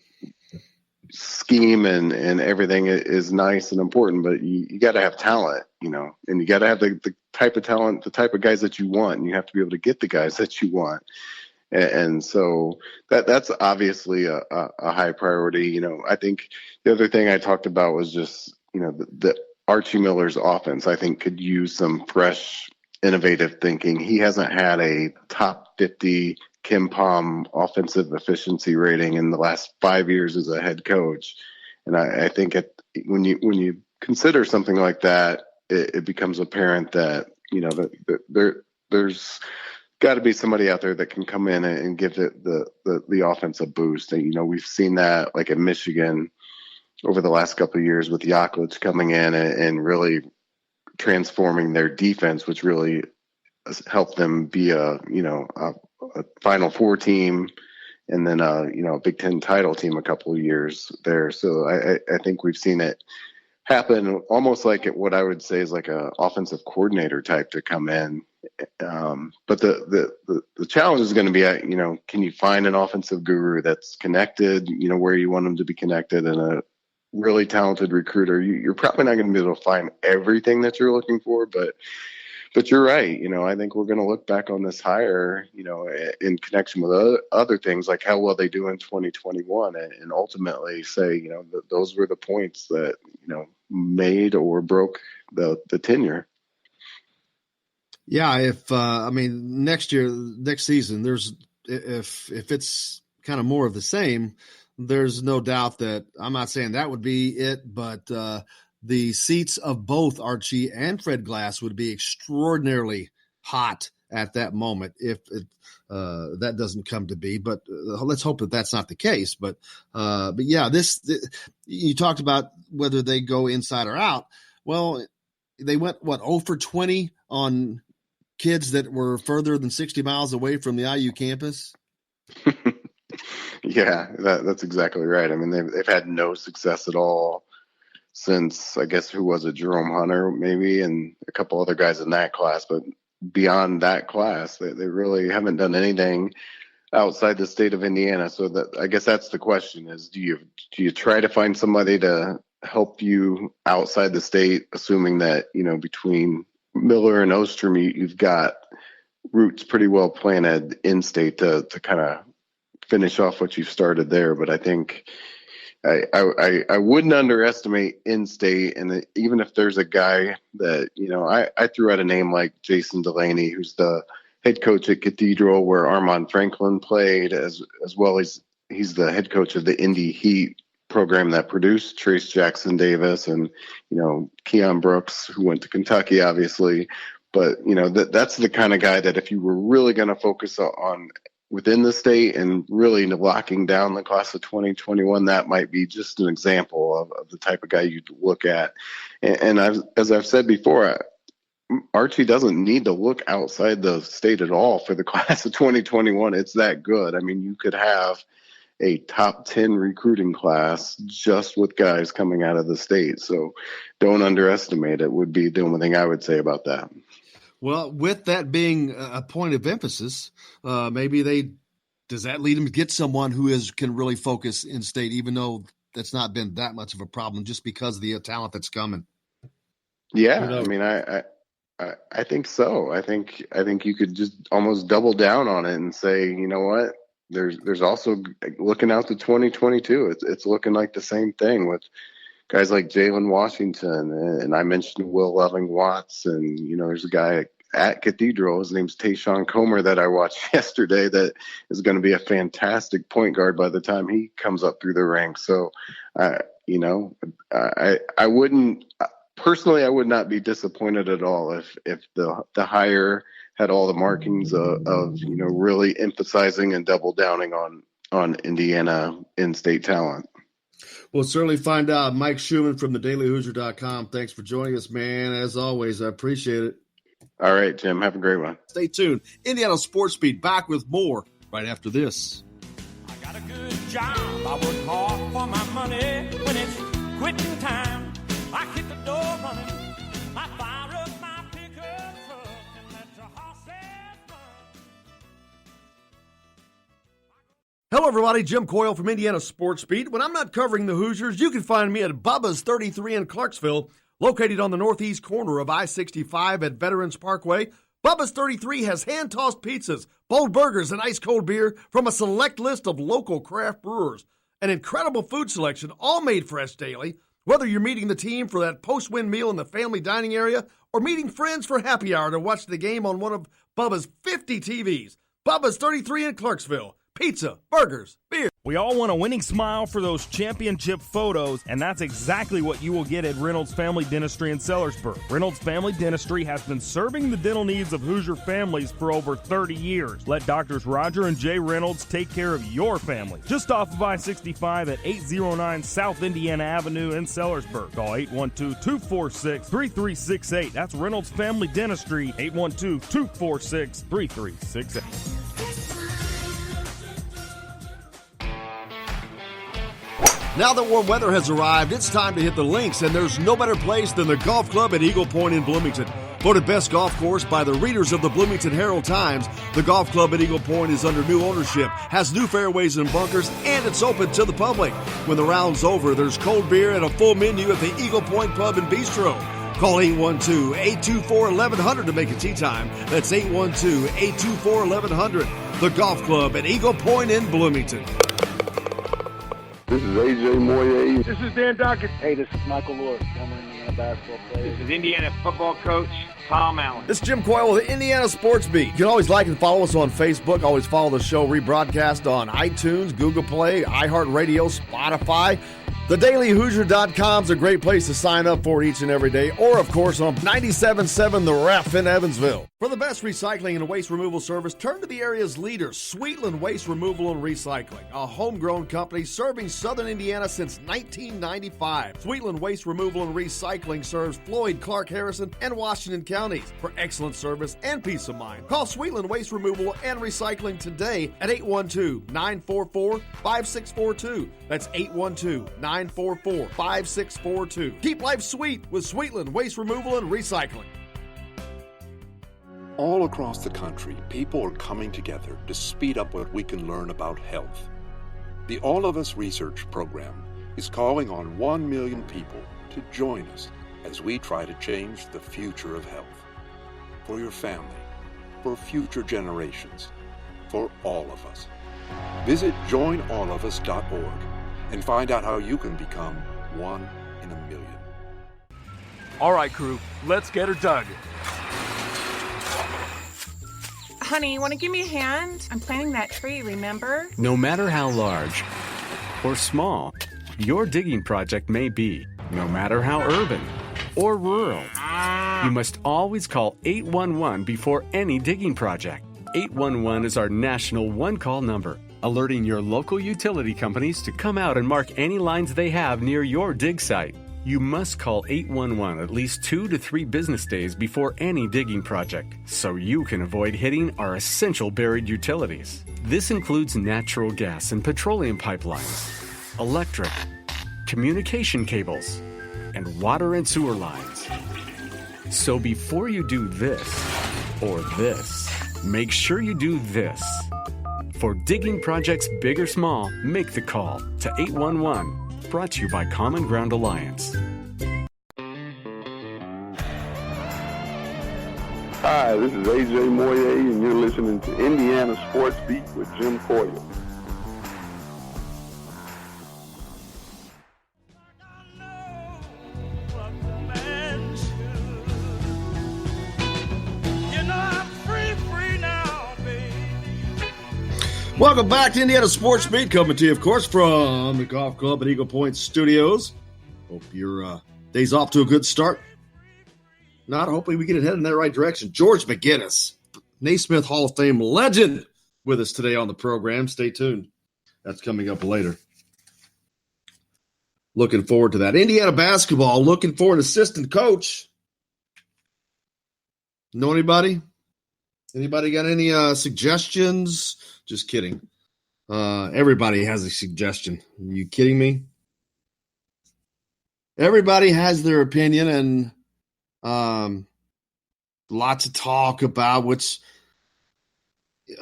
scheme and everything is nice and important, but you got to have talent, and you got to have the type of talent, the type of guys that you want, and you have to be able to get the guys that you want. And so that's obviously a high priority. I think the other thing I talked about was just, the Archie Miller's offense, I think, could use some fresh, innovative thinking. He hasn't had a top 50 KenPom offensive efficiency rating in the last 5 years as a head coach. And I think when you consider something like that, it becomes apparent that, there's got to be somebody out there that can come in and give the offense a boost. And, we've seen that like at Michigan over the last couple of years with Yaklich coming in and really transforming their defense, which really helped them be a Final Four team, and then a Big Ten title team a couple of years there. So I think we've seen it happen almost like what I would say is like a offensive coordinator type to come in. But the challenge is going to be, can you find an offensive guru that's connected, where you want them to be connected, and a really talented recruiter. You're probably not going to be able to find everything that you're looking for, but you're right. I think we're going to look back on this hire, in connection with other things like how well they do in 2021, and ultimately say, those were the points that, made or broke the tenure. Yeah. If, next season, if it's kind of more of the same, there's no doubt that I'm not saying that would be it, but the seats of both Archie and Fred Glass would be extraordinarily hot at that moment if that doesn't come to be. But let's hope that that's not the case. But yeah, you talked about whether they go inside or out. Well, they went 0 for 20 on kids that were further than 60 miles away from the IU campus. Yeah, that's exactly right. I mean, they've had no success at all since, I guess, who was it? Jerome Hunter, maybe, and a couple other guys in that class. But beyond that class. They really haven't done anything outside the state of Indiana. So that, I guess that's the question: is do you try to find somebody to help you outside the state, assuming that, you know, between Miller and Ostrom, you've got roots pretty well planted in state to kind of finish off what you've started there. But I think I wouldn't underestimate in-state, and even if there's a guy that, you know, I threw out a name like Jason Delaney, who's the head coach at Cathedral, where Armand Franklin played, as well as he's the head coach of the Indy Heat program that produced Trace Jackson Davis and, you know, Keon Brooks, who went to Kentucky, obviously. But, you know, that's the kind of guy that if you were really going to focus on within the state and really locking down the class of 2021, that might be just an example of the type of guy you'd look at. And as I've said before, Archie doesn't need to look outside the state at all for the class of 2021. It's that good. I mean, you could have a top 10 recruiting class just with guys coming out of the state. So don't underestimate it, would be the only thing I would say about that. Well, with that being a point of emphasis, maybe does that lead them to get someone who can really focus in state, even though that's not been that much of a problem, just because of the talent that's coming? Yeah, I mean, I think so. I think you could just almost double down on it and say, you know what? There's also looking out to 2022. It's looking like the same thing with guys like Jalen Washington, and I mentioned Will Loving Watts, and, you know, there's a guy at Cathedral, his name's Tayshawn Comer, that I watched yesterday, that is going to be a fantastic point guard by the time he comes up through the ranks. So, you know, I wouldn't personally, I would not be disappointed at all if the hire had all the markings of you know, really emphasizing and double downing on Indiana in-state talent. We'll certainly find out. Mike Schumann from thedailyhoosier.com. Thanks for joining us, man. As always, I appreciate it. All right, Jim. Have a great one. Stay tuned. Indiana Sports Beat back with more right after this. I got a good job. I work hard for my money. When it's quitting time, I hit the door running. I fire up my pickup truck and let the horses run. Hello, everybody. Jim Coyle from Indiana Sports Beat. When I'm not covering the Hoosiers, you can find me at Bubba's 33 in Clarksville, located on the northeast corner of I-65 at Veterans Parkway. Bubba's 33 has hand-tossed pizzas, bold burgers, and ice-cold beer from a select list of local craft brewers. An incredible food selection, all made fresh daily. Whether you're meeting the team for that post-win meal in the family dining area or meeting friends for happy hour to watch the game on one of Bubba's 50 TVs. Bubba's 33 in Clarksville. Pizza, burgers, beer. We all want a winning smile for those championship photos, and that's exactly what you will get at Reynolds Family Dentistry in Sellersburg. Reynolds Family Dentistry has been serving the dental needs of Hoosier families for over 30 years. Let Doctors Roger and Jay Reynolds take care of your family. Just off of I-65 at 809 South Indiana Avenue in Sellersburg. Call 812-246-3368. That's Reynolds Family Dentistry, 812-246-3368. Now that warm weather has arrived, it's time to hit the links, and there's no better place than the golf club at Eagle Point in Bloomington. Voted best golf course by the readers of the Bloomington Herald-Times, the golf club at Eagle Point is under new ownership, has new fairways and bunkers, and it's open to the public. When the round's over, there's cold beer and a full menu at the Eagle Point Pub and Bistro. Call 812-824-1100 to make a tee time. That's 812-824-1100. The golf club at Eagle Point in Bloomington. This is A.J. Moyer. This is Dan Dockett. Hey, this is Michael Lord, former Indiana basketball player. This is Indiana football coach Tom Allen. This is Jim Coyle with the Indiana Sports Beat. You can always like and follow us on Facebook. Always follow the show rebroadcast on iTunes, Google Play, iHeartRadio, Spotify. TheDailyHoosier.com is a great place to sign up for each and every day, or, of course, on 97.7 The Ref in Evansville. For the best recycling and waste removal service, turn to the area's leader, Sweetland Waste Removal and Recycling, a homegrown company serving southern Indiana since 1995. Sweetland Waste Removal and Recycling serves Floyd, Clark, Harrison, and Washington counties. For excellent service and peace of mind, call Sweetland Waste Removal and Recycling today at 812-944-5642. That's 812-944-5642. Keep life sweet with Sweetland Waste Removal and Recycling. All across the country, people are coming together to speed up what we can learn about health. The All of Us Research Program is calling on 1 million people to join us as we try to change the future of health. For your family, for future generations, for all of us. Visit joinallofus.org and find out how you can become one in a million. All right, crew, let's get her dug. Honey, want to give me a hand? I'm planting that tree, remember? No matter how large or small your digging project may be, no matter how urban or rural, you must always call 811 before any digging project. 811 is our national one-call number, alerting your local utility companies to come out and mark any lines they have near your dig site. You must call 811 at least 2 to 3 business days before any digging project, so you can avoid hitting our essential buried utilities. This includes natural gas and petroleum pipelines, electric, communication cables, and water and sewer lines. So before you do this or this, make sure you do this. For digging projects big or small, make the call to 811. Brought to you by Common Ground Alliance. Hi, this is AJ Moye, and you're listening to Indiana Sports Beat with Jim Coyle. Welcome back to Indiana Sports Beat, coming to you, of course, from the Golf Club at Eagle Point Studios. Hope your day's off to a good start. Not hopefully we get it headed in that right direction. George McGinnis, Naismith Hall of Fame legend, with us today on the program. Stay tuned. That's coming up later. Looking forward to that. Indiana basketball, looking for an assistant coach. Know anybody? Anybody got any suggestions? Just kidding. Everybody has a suggestion. Are you kidding me? Everybody has their opinion, and lots of talk about what's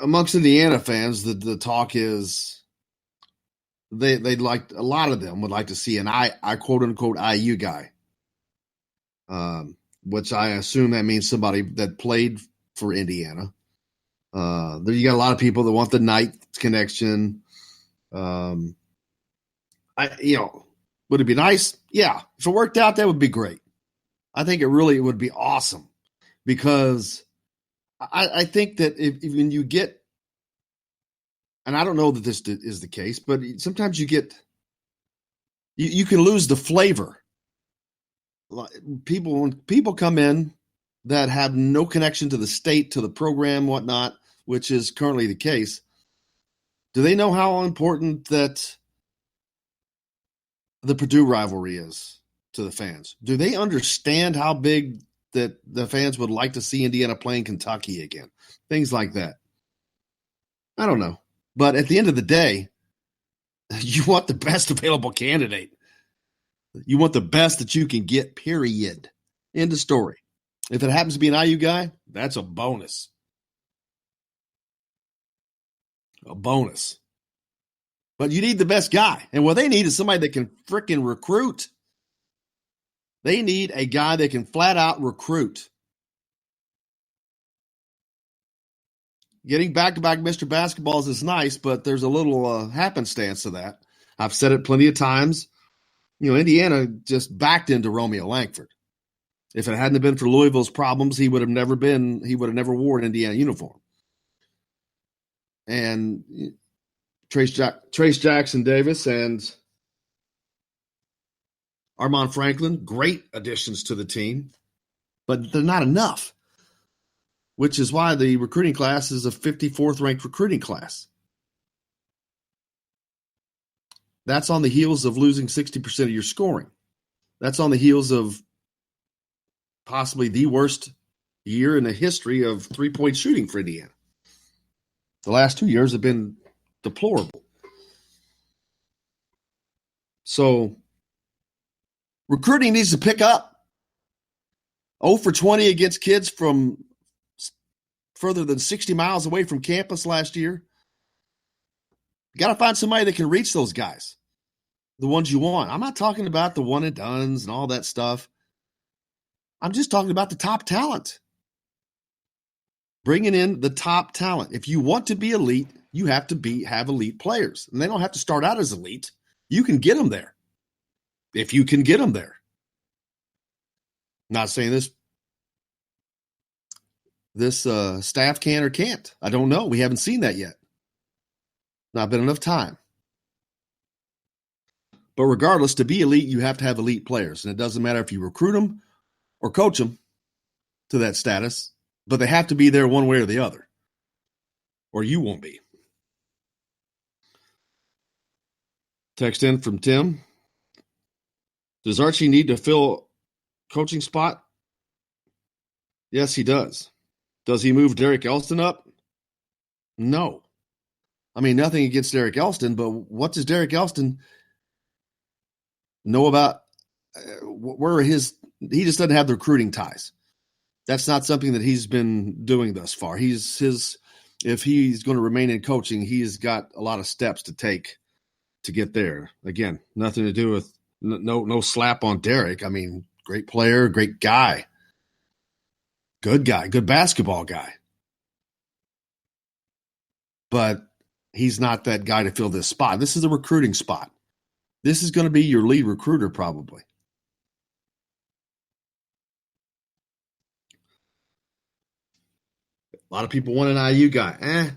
amongst Indiana fans. The talk is they'd like, a lot of them would like to see an I quote unquote IU guy, which I assume that means somebody that played for Indiana. You got a lot of people that want the Knight connection. Would it be nice? Yeah. If it worked out, that would be great. I think it really would be awesome, because I think that if when you get, and I don't know that this is the case, but sometimes you can lose the flavor. When people come in that have no connection to the state, to the program, whatnot, which is currently the case, do they know how important that the Purdue rivalry is to the fans? Do they understand how big that the fans would like to see Indiana playing Kentucky again? Things like that. I don't know. But at the end of the day, you want the best available candidate. You want the best that you can get, period. End of story. If it happens to be an IU guy, that's a bonus. A bonus. But you need the best guy. And what they need is somebody that can frickin' recruit. They need a guy that can flat out recruit. Getting back-to-back Mr. Basketballs is nice, but there's a little happenstance to that. I've said it plenty of times. Indiana just backed into Romeo Langford. If it hadn't been for Louisville's problems, he would have never wore an Indiana uniform. And Trace Jackson Davis and Armand Franklin, great additions to the team, but they're not enough, which is why the recruiting class is a 54th ranked recruiting class. That's on the heels of losing 60% of your scoring. That's on the heels of possibly the worst year in the history of three-point shooting for Indiana. The last 2 years have been deplorable. So recruiting needs to pick up. 0 for 20 against kids from further than 60 miles away from campus last year. You got to find somebody that can reach those guys, the ones you want. I'm not talking about the one and dones and all that stuff. I'm just talking about the top talent. Bringing in the top talent. If you want to be elite, you have to have elite players. And they don't have to start out as elite. You can get them there. If you can get them there. Not saying this staff can or can't. I don't know. We haven't seen that yet. Not been enough time. But regardless, to be elite, you have to have elite players. And it doesn't matter if you recruit them or coach them to that status, but they have to be there one way or the other, or you won't be. Text in from Tim. Does Archie need to fill coaching spot? Yes, he does. Does he move Derek Elston up? No. I mean, nothing against Derek Elston, but what does Derek Elston know about where he just doesn't have the recruiting ties. That's not something that he's been doing thus far. If he's going to remain in coaching, he's got a lot of steps to take to get there. Again, nothing to do with no slap on Derek. I mean, great player, great guy, good basketball guy. But he's not that guy to fill this spot. This is a recruiting spot. This is going to be your lead recruiter probably. A lot of people want an IU guy.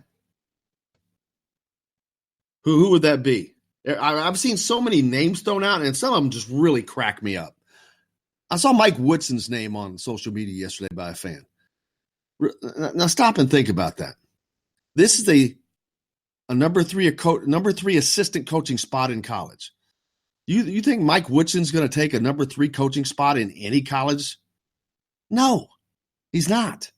Who would that be? I've seen so many names thrown out, and some of them just really crack me up. I saw Mike Woodson's name on social media yesterday by a fan. Now stop and think about that. This is a number three assistant coaching spot in college. You think Mike Woodson's going to take a number 3 coaching spot in any college? No, he's not.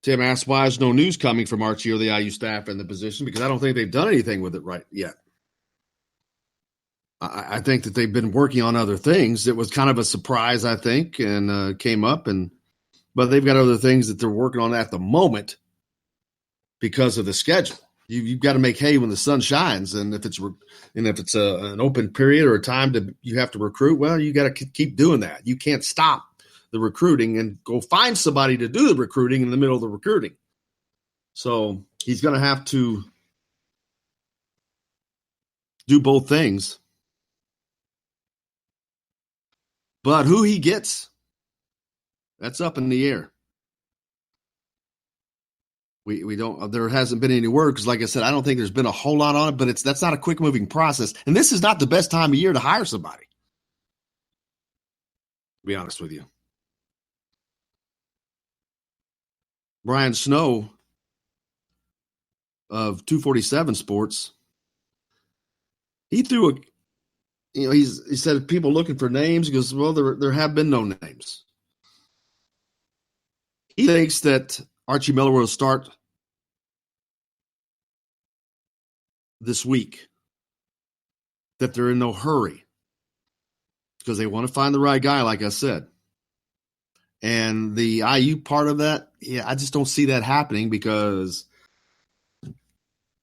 Tim asked why there's no news coming from Archie or the IU staff in the position, because I don't think they've done anything with it right yet. I think that they've been working on other things. It was kind of a surprise, I think, and came up, but they've got other things that they're working on at the moment because of the schedule. You've got to make hay when the sun shines, and if it's an open period or a time you have to recruit, well, you got to keep doing that. You can't stop the recruiting and go find somebody to do the recruiting in the middle of the recruiting. So he's going to have to do both things. But who he gets, that's up in the air. We don't. There hasn't been any word because, like I said, I don't think there's been a whole lot on it. But that's not a quick moving process, and this is not the best time of year to hire somebody. To be honest with you, Brian Snow of 247 Sports, he threw he said people looking for names. He goes, well, there have been no names. He thinks that Archie Miller will start this week, that they're in no hurry because they want to find the right guy, like I said. And the IU part of that, I just don't see that happening because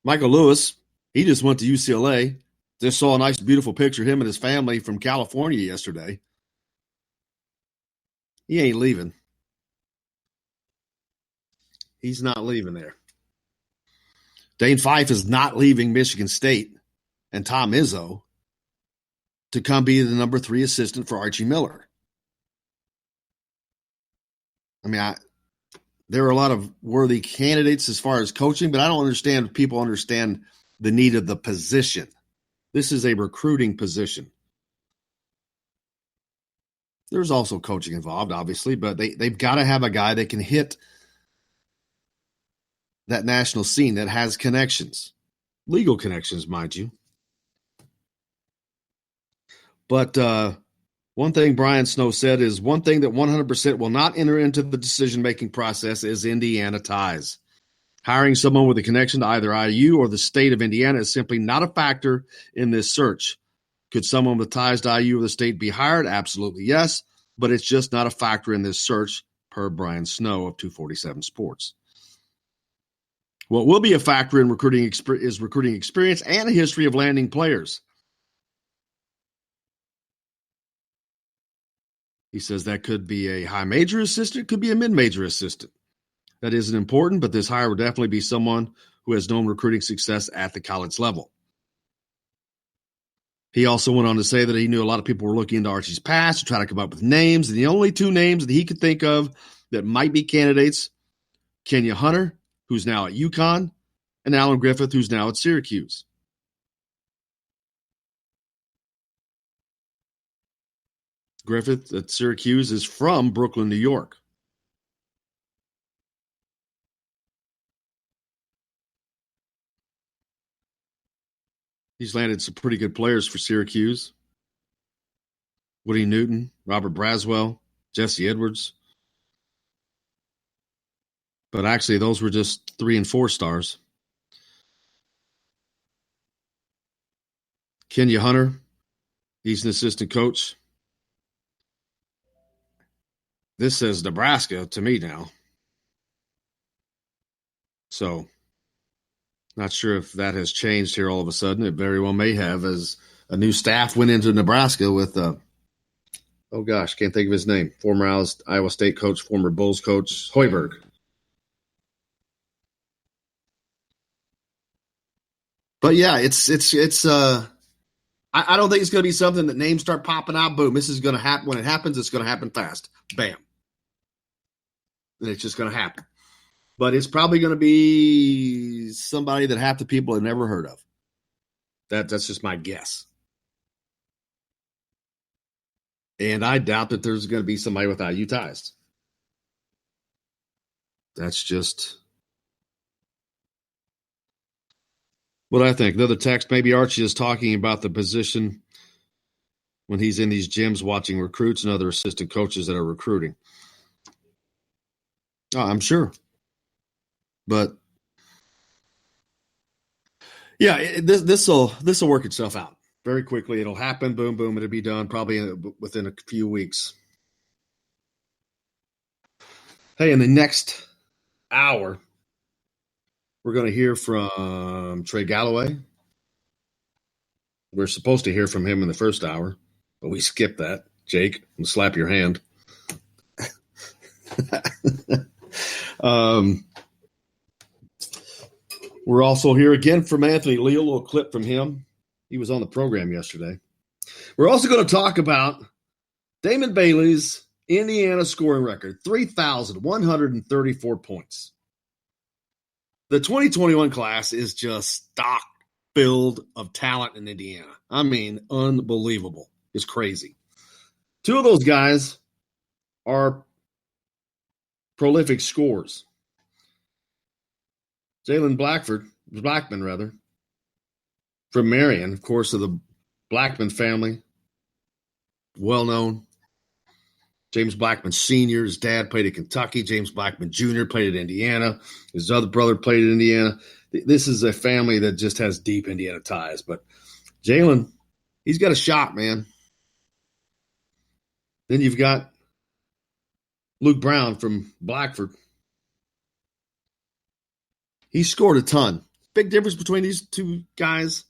Michael Lewis, he just went to UCLA. Just saw a nice, beautiful picture of him and his family from California yesterday. He ain't leaving. He's not leaving there. Dane Fife is not leaving Michigan State and Tom Izzo to come be the number 3 assistant for Archie Miller. I mean, there are a lot of worthy candidates as far as coaching, but I don't understand if people understand the need of the position. This is a recruiting position. There's also coaching involved, obviously, but they've got to have a guy that can hit that national scene, that has connections, legal connections, mind you. But one thing Brian Snow said is one thing that 100% will not enter into the decision-making process is Indiana ties. Hiring someone with a connection to either IU or the state of Indiana is simply not a factor in this search. Could someone with ties to IU or the state be hired? Absolutely, yes. But it's just not a factor in this search, per Brian Snow of 247 Sports. What will be a factor in recruiting is recruiting experience and a history of landing players. He says that could be a high major assistant, could be a mid-major assistant. That isn't important, but this hire will definitely be someone who has known recruiting success at the college level. He also went on to say that he knew a lot of people were looking into Archie's past to try to come up with names, and the only two names that he could think of that might be candidates, Kenya Hunter, who's now at UConn, and Alan Griffith, who's now at Syracuse. Griffith at Syracuse is from Brooklyn, New York. He's landed some pretty good players for Syracuse. Woody Newton, Robert Braswell, Jesse Edwards. But actually, those were just 3 and 4 stars. Kenya Hunter, he's an assistant coach. This says Nebraska to me now. So, not sure if that has changed here all of a sudden. It very well may have, as a new staff went into Nebraska with, can't think of his name. Former Iowa State coach, former Bulls coach, Hoiberg. But yeah, it's I don't think it's going to be something that names start popping out. Boom, this is going to happen. When it happens, it's going to happen fast. Bam. And it's just going to happen. But it's probably going to be somebody that half the people have never heard of. That's just my guess. And I doubt that there's going to be somebody with IU ties. That's just what I think. Another text, maybe Archie is talking about the position when he's in these gyms watching recruits and other assistant coaches that are recruiting. Oh, I'm sure. But yeah, this will work itself out very quickly. It'll happen. Boom, boom. It'll be done probably within a few weeks. Hey, in the next hour, we're going to hear from Trey Galloway. We're supposed to hear from him in the first hour, but we skipped that. Jake, and slap your hand. We're also here again from Anthony Lee, a little clip from him. He was on the program yesterday. We're also going to talk about Damon Bailey's Indiana scoring record, 3,134 points. The 2021 class is just stock filled of talent in Indiana. I mean, unbelievable. It's crazy. 2 of those guys are prolific scorers. Jalen Blackman, from Marion, of course, of the Blackman family, well-known. James Blackman Sr., his dad played at Kentucky. James Blackman Jr. played at Indiana. His other brother played at Indiana. This is a family that just has deep Indiana ties. But Jalen, he's got a shot, man. Then you've got Luke Brown from Blackford. He scored a ton. Big difference between these two guys.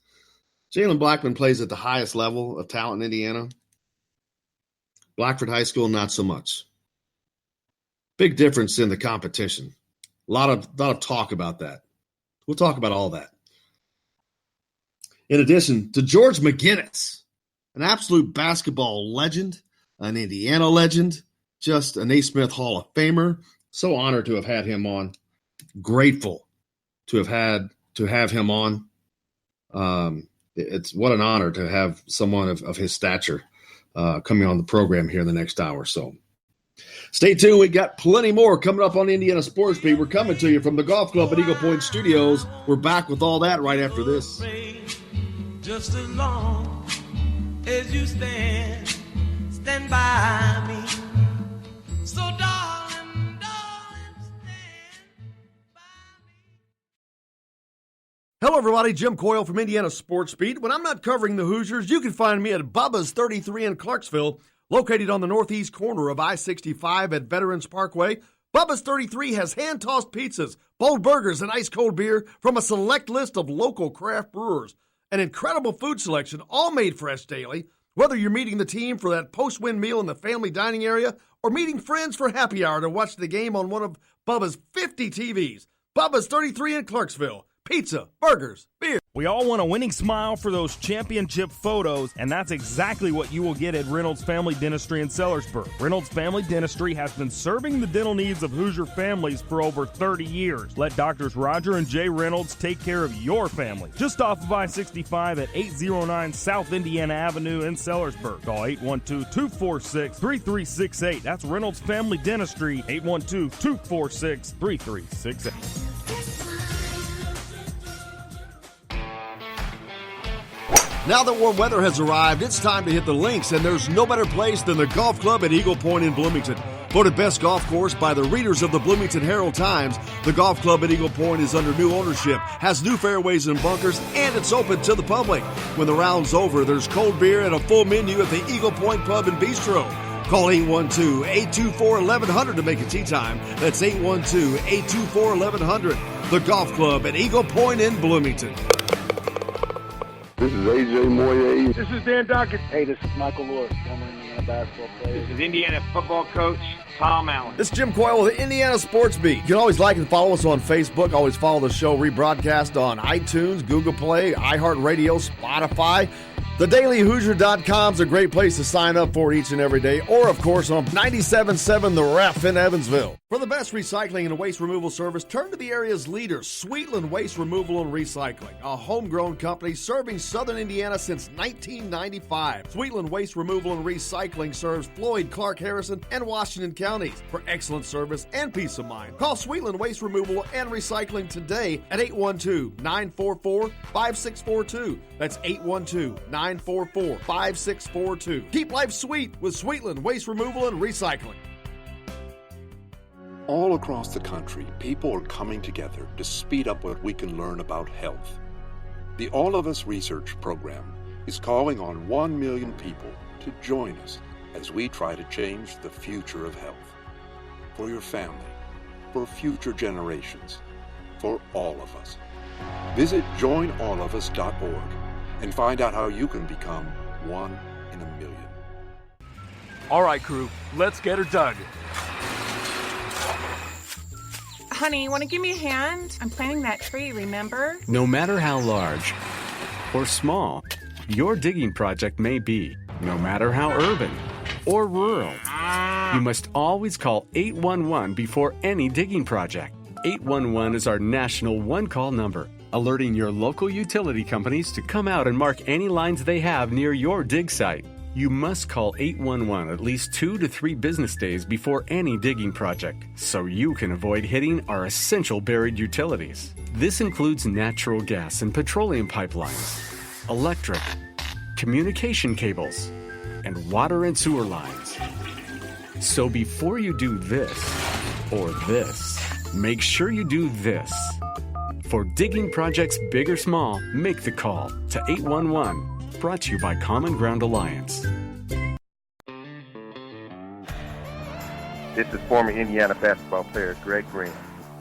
Jalen Blackman plays at the highest level of talent in Indiana. Blackford High School, not so much. Big difference in the competition. A lot of talk about that. We'll talk about all that. In addition to George McGinnis, an absolute basketball legend, an Indiana legend, just a Naismith Hall of Famer. So honored to have had him on. Grateful to have him on. It's what an honor to have someone of his stature coming on the program here in the next hour. So stay tuned. We got plenty more coming up on Indiana Sports Beat. We're coming to you from the Golf Club at Eagle Point Studios. We're back with all that right after this. Just as long as you stand by me. So darling, stand by me. Hello, everybody. Jim Coyle from Indiana Sports Beat. When I'm not covering the Hoosiers, you can find me at Bubba's 33 in Clarksville, located on the northeast corner of I-65 at Veterans Parkway. Bubba's 33 has hand-tossed pizzas, bold burgers, and ice-cold beer from a select list of local craft brewers. An incredible food selection, all made fresh daily. Whether you're meeting the team for that post-win meal in the family dining area or meeting friends for happy hour to watch the game on one of Bubba's 50 TVs. Bubba's 33 in Clarksville. Pizza, burgers, beer. We all want a winning smile for those championship photos, and that's exactly what you will get at Reynolds Family Dentistry in Sellersburg. Reynolds Family Dentistry has been serving the dental needs of Hoosier families for over 30 years. Let Doctors Roger and Jay Reynolds take care of your family. Just off of I-65 at 809 South Indiana Avenue in Sellersburg. Call 812-246-3368. That's Reynolds Family Dentistry, 812-246-3368. Now that warm weather has arrived, it's time to hit the links, and there's no better place than the golf club at Eagle Point in Bloomington. Voted best golf course by the readers of the Bloomington Herald-Times, the golf club at Eagle Point is under new ownership, has new fairways and bunkers, and it's open to the public. When the round's over, there's cold beer and a full menu at the Eagle Point Pub and Bistro. Call 812-824-1100 to make a tee time. That's 812-824-1100. The golf club at Eagle Point in Bloomington. This is AJ Moye. This is Dan Dockett. Hey, this is Michael Lord, former Indiana basketball player. This is Indiana football coach Tom Allen. This is Jim Coyle with the Indiana Sports Beat. You can always like and follow us on Facebook. Always follow the show rebroadcast on iTunes, Google Play, iHeartRadio, Spotify. TheDailyHoosier.com is a great place to sign up for each and every day. Or, of course, on 97.7 The Ref in Evansville. For the best recycling and waste removal service, turn to the area's leader, Sweetland Waste Removal and Recycling, a homegrown company serving southern Indiana since 1995. Sweetland Waste Removal and Recycling serves Floyd, Clark, Harrison, and Washington counties. For excellent service and peace of mind, call Sweetland Waste Removal and Recycling today at 812-944-5642. That's 812-944-5642. Keep life sweet with Sweetland Waste Removal and Recycling. All across the country, people are coming together to speed up what we can learn about health. The All of Us Research Program is calling on 1 million people to join us as we try to change the future of health. For your family, for future generations, for all of us. Visit joinallofus.org and find out how you can become one in a million. All right, crew, let's get her dug. Honey, want to give me a hand? I'm planting that tree, remember? No matter how large or small your digging project may be, no matter how urban or rural, you must always call 811 before any digging project. 811 is our national one-call number, alerting your local utility companies to come out and mark any lines they have near your dig site. You must call 811 at least 2 to 3 business days before any digging project, so you can avoid hitting our essential buried utilities. This includes natural gas and petroleum pipelines, electric, communication cables, and water and sewer lines. So before you do this or this, make sure you do this. For digging projects big or small, make the call to 811. Brought to you by Common Ground Alliance. This is former Indiana basketball player Greg Green.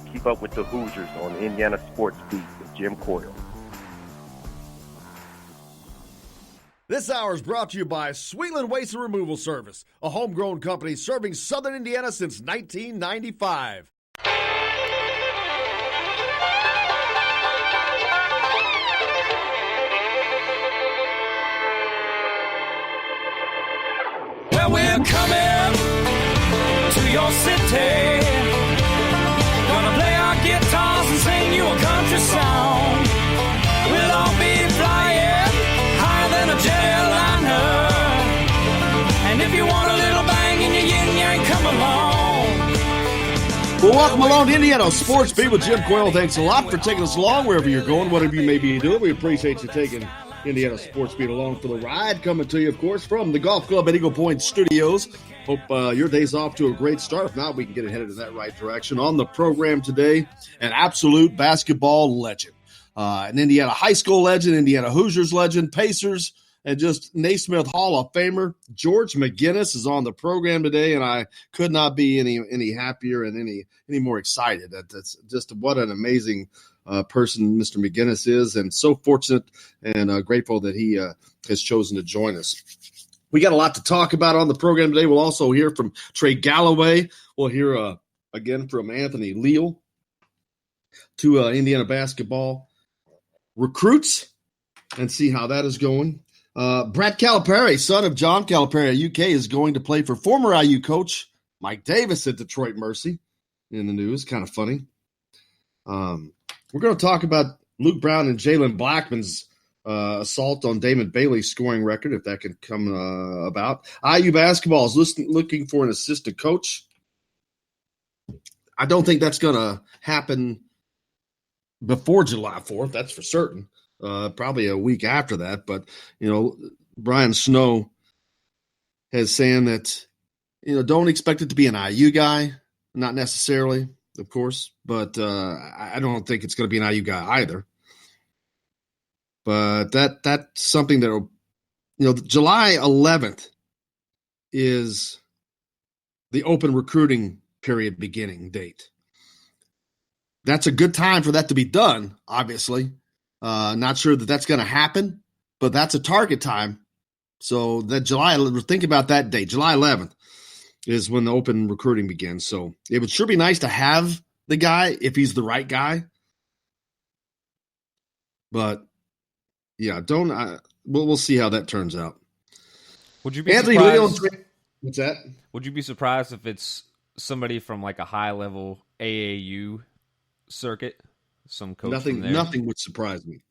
Keep up with the Hoosiers on Indiana Sports Beat with Jim Coyle. This hour is brought to you by Sweetland Waste and Removal Service, a homegrown company serving southern Indiana since 1995. Well, we're coming to your city. Gonna play our guitars and sing you a country song. We'll all be flying higher than a jetliner. And if you want a little bang in your yin-yang, come along. Well, welcome along to Indiana Sports Beat with Jim Coyle. Thanks a lot for taking us along wherever you're going, whatever you may be doing. We appreciate you taking Indiana Sports Beat along for the ride. Coming to you, of course, from the golf club at Eagle Point Studios. Hope your day's off to a great start. If not, we can get it headed in that right direction. On the program today, an absolute basketball legend. an Indiana high school legend, Indiana Hoosiers legend, Pacers, and just Naismith Hall of Famer. George McGinnis is on the program today, and I could not be any happier and any more excited. That's just what an amazing person Mr. McGinnis is, and so fortunate and grateful that he has chosen to join us. We got a lot to talk about on the program today. We'll also hear from Trey Galloway. We'll hear again from Anthony Leal to Indiana basketball recruits and see how that is going. Brett Calipari, son of John Calipari, UK, is going to play for former IU coach Mike Davis at Detroit Mercy in the news. Kind of funny. We're going to talk about Luke Brown and Jalen Blackman's assault on Damon Bailey's scoring record, if that can come about. IU basketball is looking for an assistant coach. I don't think that's going to happen before July 4th. That's for certain. Probably a week after that. But, Brian Snow has saying that, don't expect it to be an IU guy. Not necessarily, of course. But I don't think it's going to be an IU guy either. But that's something that, July 11th is the open recruiting period beginning date. That's a good time for that to be done, obviously. Not sure that that's going to happen, but that's a target time. So that think about that date. July 11th is when the open recruiting begins. So it would sure be nice to have the guy if he's the right guy. But yeah, we'll see how that turns out. Would you be Anthony surprised? What's that? Would you be surprised if it's somebody from like a high level AAU circuit? Some coach from there? Nothing would surprise me.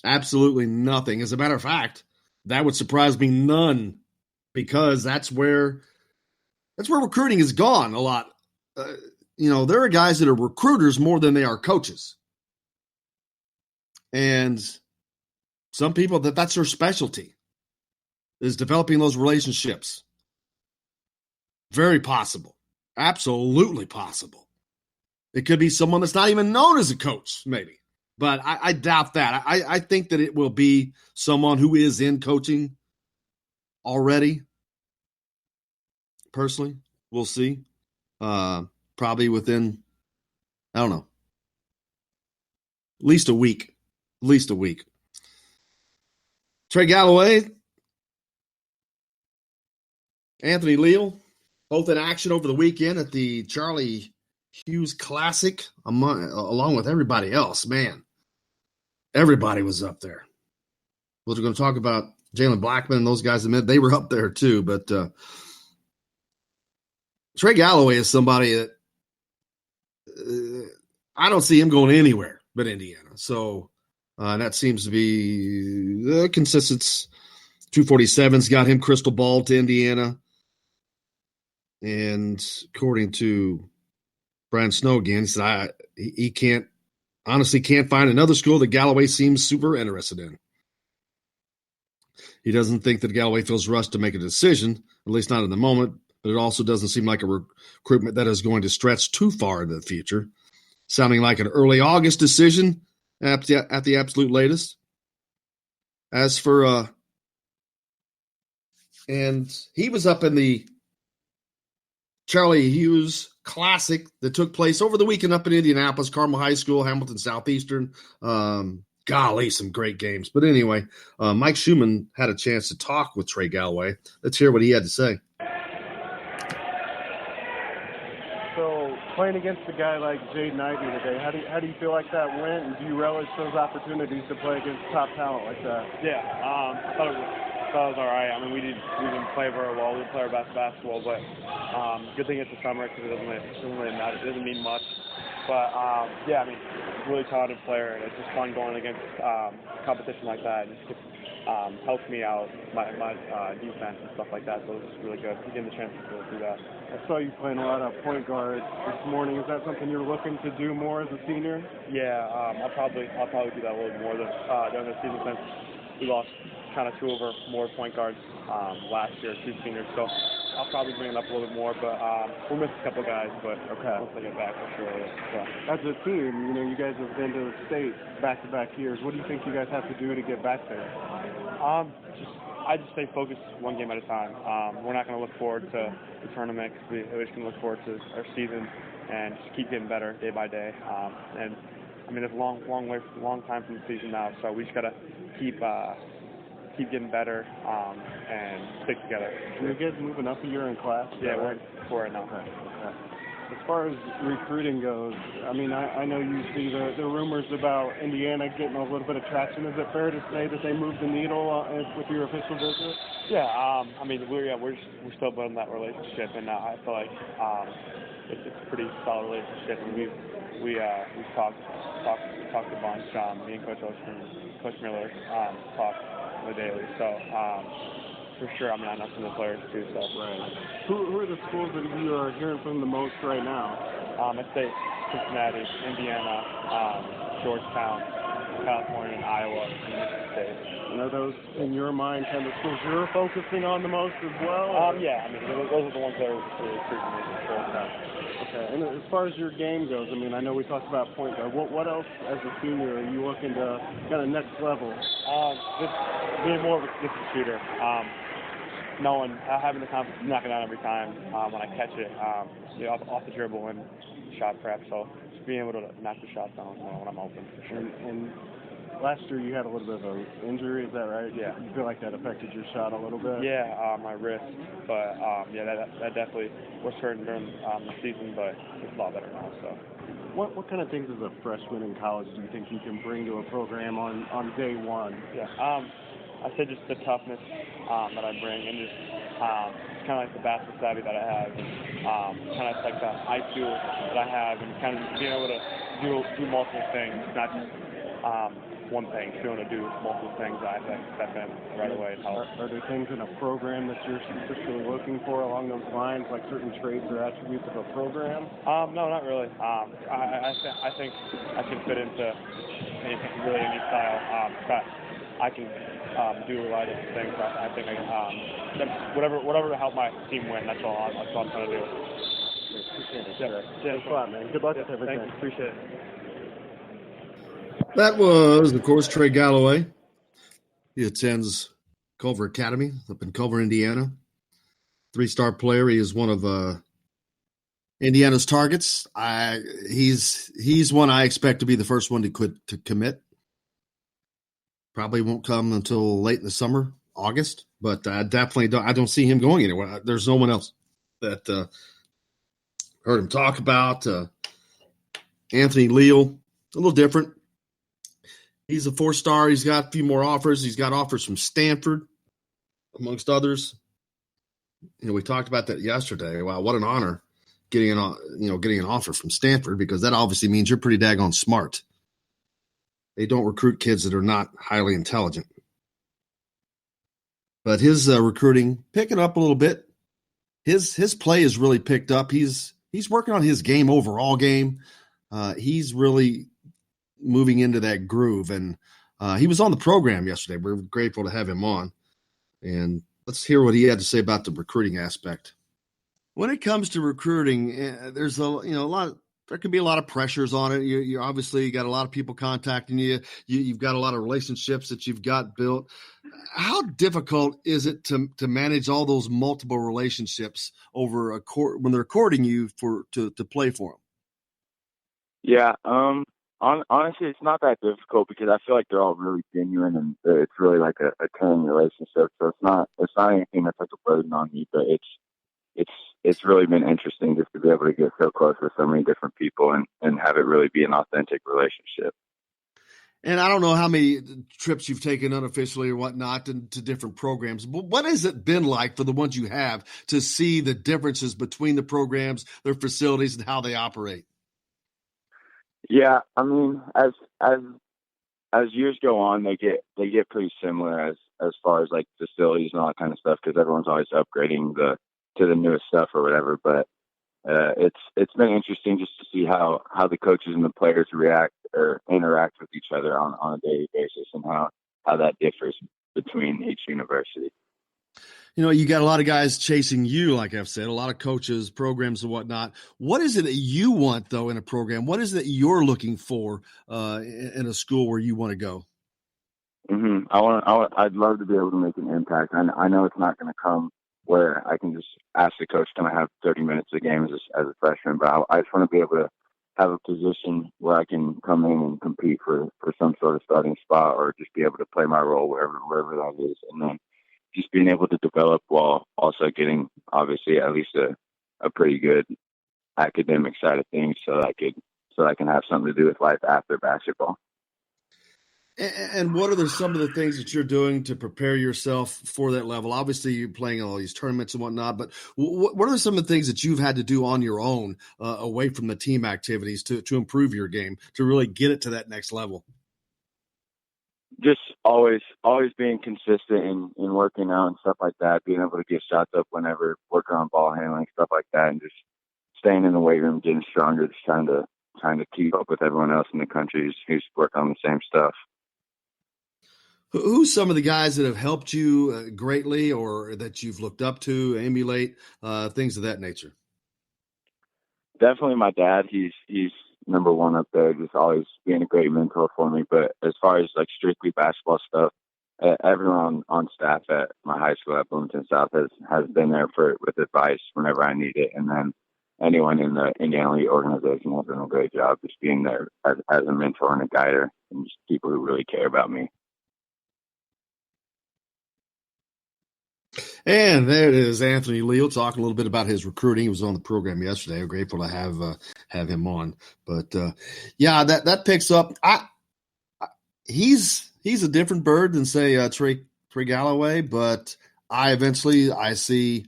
Absolutely nothing. As a matter of fact, that would surprise me none, because that's where recruiting has gone a lot. There are guys that are recruiters more than they are coaches. And some people that's their specialty, is developing those relationships. Very possible. Absolutely possible. It could be someone that's not even known as a coach, maybe. But I doubt that. I think that it will be someone who is in coaching already. Personally, we'll see. Probably within, I don't know, at least a week. Trey Galloway, Anthony Leal, both in action over the weekend at the Charlie Hughes Classic, along with everybody else. Man, everybody was up there. We're going to talk about Jalen Blackman and those guys. They were up there too. But Trey Galloway is somebody that I don't see him going anywhere but Indiana. So that seems to be the consensus. 247's got him crystal ball to Indiana. And according to Brian Snow again, he said he can't find another school that Galloway seems super interested in. He doesn't think that Galloway feels rushed to make a decision, at least not in the moment, but it also doesn't seem like a recruitment that is going to stretch too far into the future, sounding like an early August decision at the absolute latest. As for and he was up in the Charlie Hughes Classic that took place over the weekend up in Indianapolis, Carmel High School, Hamilton Southeastern. Golly, some great games. But anyway, Mike Schumann had a chance to talk with Trey Galloway. Let's hear what he had to say. So playing against a guy like Jade Knightley today, how do you feel like that went? And do you relish those opportunities to play against top talent like that? Yeah, I thought it was all right. I mean, we didn't play very well. We didn't play our best basketball, but good thing it's the summer because it doesn't really matter. It doesn't mean much. But, yeah, I mean, really talented player, and it's just fun going against competition like that. And it just helps me out, my defense and stuff like that, so it's just really good to get the chance to do that. I saw you playing a lot of point guard this morning. Is that something you're looking to do more as a senior? Yeah, I'll probably do that a little more during the season since we lost kind of two of our more point guards last year, two seniors. So I'll probably bring it up a little bit more, but we'll miss a couple guys, but once I get back, for sure. So. As a team, you guys have been to the state back-to-back years. What do you think you guys have to do to get back there? I just stay focused one game at a time. We're not going to look forward to the tournament. We're just going to look forward to our season and just keep getting better day by day. And I mean, it's a long time from the season now, so we just got to keep getting better and stick together. Are you guys moving up a year in class? Yeah, we're in 4 right now. Okay. As far as recruiting goes, I mean, I know you see the rumors about Indiana getting a little bit of traction. Is it fair to say that they moved the needle with your official visit? Yeah, I mean, we're still building that relationship, and I feel like it's a pretty solid relationship, and we've talked a bunch. Me and Coach Oster and Coach Miller talk on the daily, so. For sure, I mean, I know some of the players too. So. Right. Who are the schools that you are hearing from the most right now? I'd say Cincinnati, Indiana, Georgetown, California, and Iowa, and Michigan State. And are those, in your mind, kind of schools you're focusing on the most as well? Yeah, I mean, those are the ones that are really recruiting me for sure. Okay. And as far as your game goes, I mean, I know we talked about point guard. What else, as a senior, are you looking to kind of next level? Just being more of a different shooter. Having the confidence to knock it down every time when I catch it, off the dribble and shot prep. So just being able to knock the shots down when I'm open, for sure. And last year you had a little bit of an injury, is that right? Yeah. You feel like that affected your shot a little bit? Yeah, my wrist. But that definitely was hurting during the season, but it's a lot better now. So. What kind of things as a freshman in college do you think you can bring to a program on day one? Yeah. I'd say just the toughness that I bring, and just kind of like the basketball savvy that I have, kind of like the IQ that I have, and kind of being able to do multiple things, not just one thing, being able to do multiple things. I think step in right away and help. Are there things in a program that you're specifically looking for along those lines, like certain traits or attributes of a program? No, not really. I think I can fit into any style. But I can do a lot of different things. I think whatever to help my team win. That's all I'm trying to do. Appreciate it. Yeah. Thanks a lot, man. Good luck with everything. Thank you. Appreciate it. That was, of course, Trey Galloway. He attends Culver Academy up in Culver, Indiana. 3-star player. He is one of Indiana's targets. He's one I expect to be the first one to commit. Probably won't come until late in the summer, August. But I definitely don't see him going anywhere. There's no one else that heard him talk about. Anthony Leal, a little different. He's a 4-star. He's got a few more offers. He's got offers from Stanford, amongst others. We talked about that yesterday. Wow, what an honor getting an offer from Stanford, because that obviously means you're pretty daggone smart. They don't recruit kids that are not highly intelligent. But his recruiting picking up a little bit. His play is really picked up. He's working on his overall game. He's really moving into that groove. And he was on the program yesterday. We're grateful to have him on. And let's hear what he had to say about the recruiting aspect. When it comes to recruiting, there's there can be a lot of pressures on it. You obviously got a lot of people contacting you. You've got a lot of relationships that you've got built. How difficult is it to manage all those multiple relationships over when they're courting you to play for them? Yeah, honestly, it's not that difficult because I feel like they're all really genuine and it's really like a caring relationship. So it's not anything that's like a burden on me, but it's really been interesting just to be able to get so close with so many different people and have it really be an authentic relationship. And I don't know how many trips you've taken unofficially or whatnot to different programs, but what has it been like for the ones you have to see the differences between the programs, their facilities, and how they operate? Yeah, I mean, as years go on, they get pretty similar as far as like facilities and all that kind of stuff, because everyone's always upgrading to the newest stuff or whatever. But it's been interesting just to see how the coaches and the players react or interact with each other on a daily basis, and how that differs between each university. You got a lot of guys chasing you, like I've said, a lot of coaches, programs, and whatnot. What is it that you want, though, in a program? What is it that you're looking for in a school where you want to go? I'd love to be able to make an impact. I know it's not going to come where I can just ask the coach, can I have 30 minutes a game as a freshman? But I just want to be able to have a position where I can come in and compete for some sort of starting spot, or just be able to play my role wherever that is. And then just being able to develop while also getting, obviously, at least a pretty good academic side of things, so I can have something to do with life after basketball. And what are some of the things that you're doing to prepare yourself for that level? Obviously, you're playing all these tournaments and whatnot, but what are some of the things that you've had to do on your own, away from the team activities, to improve your game, to really get it to that next level? Just always being consistent in working out and stuff like that, being able to get shots up whenever, working on ball handling, stuff like that, and just staying in the weight room, getting stronger, just trying to keep up with everyone else in the country who's working on the same stuff. Who's some of the guys that have helped you greatly, or that you've looked up to, emulate, things of that nature? Definitely my dad. He's number one up there, just always being a great mentor for me. But as far as like strictly basketball stuff, everyone on staff at my high school at Bloomington South has been there with advice whenever I need it. And then anyone in the Indiana Elite organization has done a great job just being there as a mentor and a guider, and just people who really care about me. And there it is, Anthony Leal, talking a little bit about his recruiting. He was on the program yesterday. We're grateful to have him on. But yeah, that picks up. He's a different bird than, say, Trey Galloway, but I see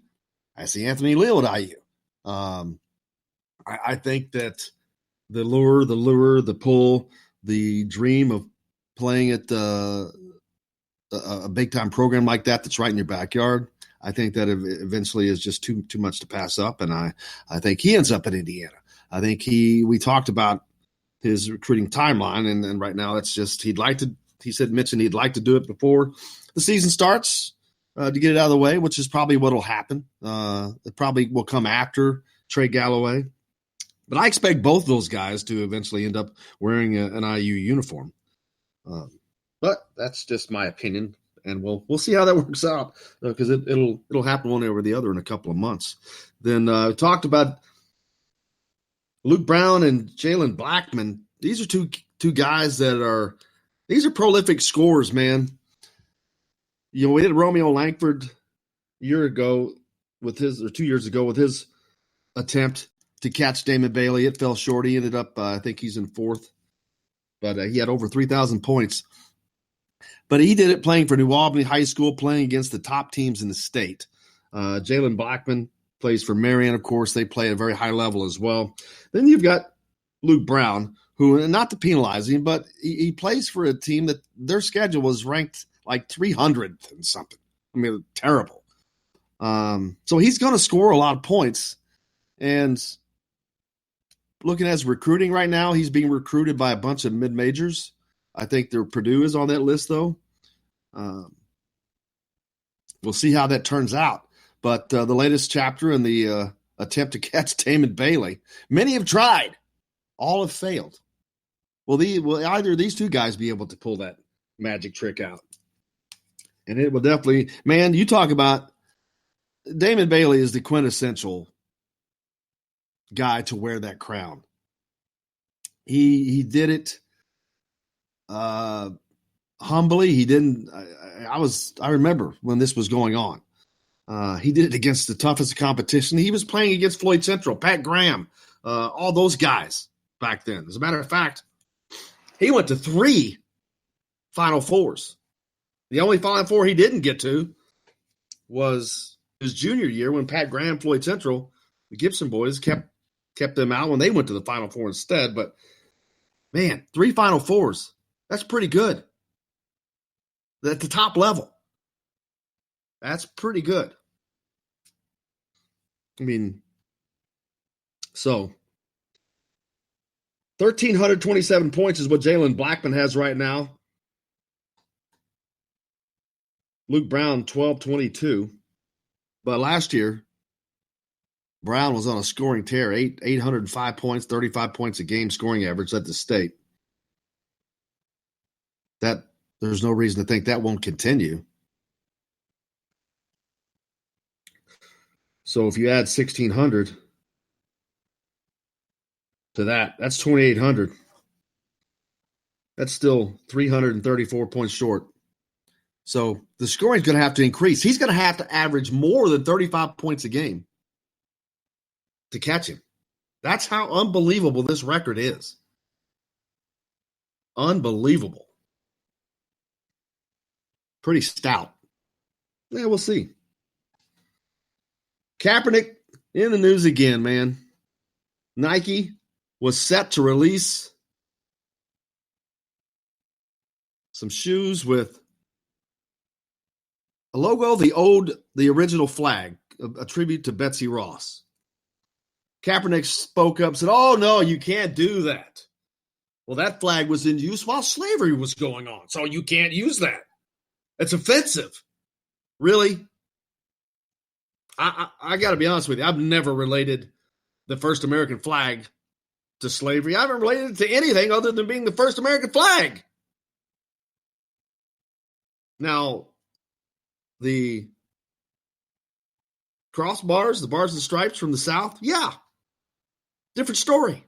Anthony Leal at IU. I think that the lure, the pull, the dream of playing at a big time program like that's right in your backyard, I think that eventually is just too much to pass up. And I think he ends up in Indiana. I think we talked about his recruiting timeline, and right now it's just, he'd like to do it before the season starts, to get it out of the way, which is probably what will happen. It probably will come after Trey Galloway. But I expect both those guys to eventually end up wearing an IU uniform. But that's just my opinion, and we'll see how that works out, because it'll happen one over the other in a couple of months. Then we talked about Luke Brown and Jalen Blackman. These are two guys these are prolific scorers, man. We did Romeo Langford 2 years ago with his attempt to catch Damon Bailey. It fell short. He ended up, I think he's in fourth, but he had over 3,000 points. But he did it playing for New Albany High School, playing against the top teams in the state. Jalen Blackman plays for Marion, of course. They play at a very high level as well. Then you've got Luke Brown, who, not to penalize him, but he plays for a team that their schedule was ranked like 300th and something. I mean, terrible. So he's going to score a lot of points. And looking at his recruiting right now, he's being recruited by a bunch of mid-majors. I think Purdue is on that list, though. We'll see how that turns out. But the latest chapter in the attempt to catch Damon Bailey, many have tried. All have failed. Will either of these two guys be able to pull that magic trick out? And it will definitely, man, you talk about Damon Bailey is the quintessential guy to wear that crown. He did it humbly. He didn't. I remember when this was going on. He did it against the toughest competition. He was playing against Floyd Central, Pat Graham, all those guys back then. As a matter of fact, he went to 3 Final Fours. The only Final Four he didn't get to was his junior year, when Pat Graham, Floyd Central, the Gibson boys kept them out when they went to the Final Four instead. But man, 3 Final Fours. That's pretty good. At the top level. That's pretty good. I mean, so 1,327 points is what Jalen Blackman has right now. Luke Brown, 1,222. But last year, Brown was on a scoring tear, 805 points, 35 points a game scoring average at the state. That there's no reason to think that won't continue. So if you add 1,600 to that, that's 2,800. That's still 334 points short. So the scoring is going to have to increase. He's going to have to average more than 35 points a game to catch him. That's how unbelievable this record is. Unbelievable. Pretty stout. Yeah, we'll see. Kaepernick in the news again, man. Nike was set to release some shoes with a logo, the original flag, a tribute to Betsy Ross. Kaepernick spoke up, said, "Oh, no, you can't do that." Well, that flag was in use while slavery was going on, so you can't use that. It's offensive. Really? I got to be honest with you. I've never related the first American flag to slavery. I haven't related it to anything other than being the first American flag. Now, the crossbars, the bars and stripes from the South, yeah, different story.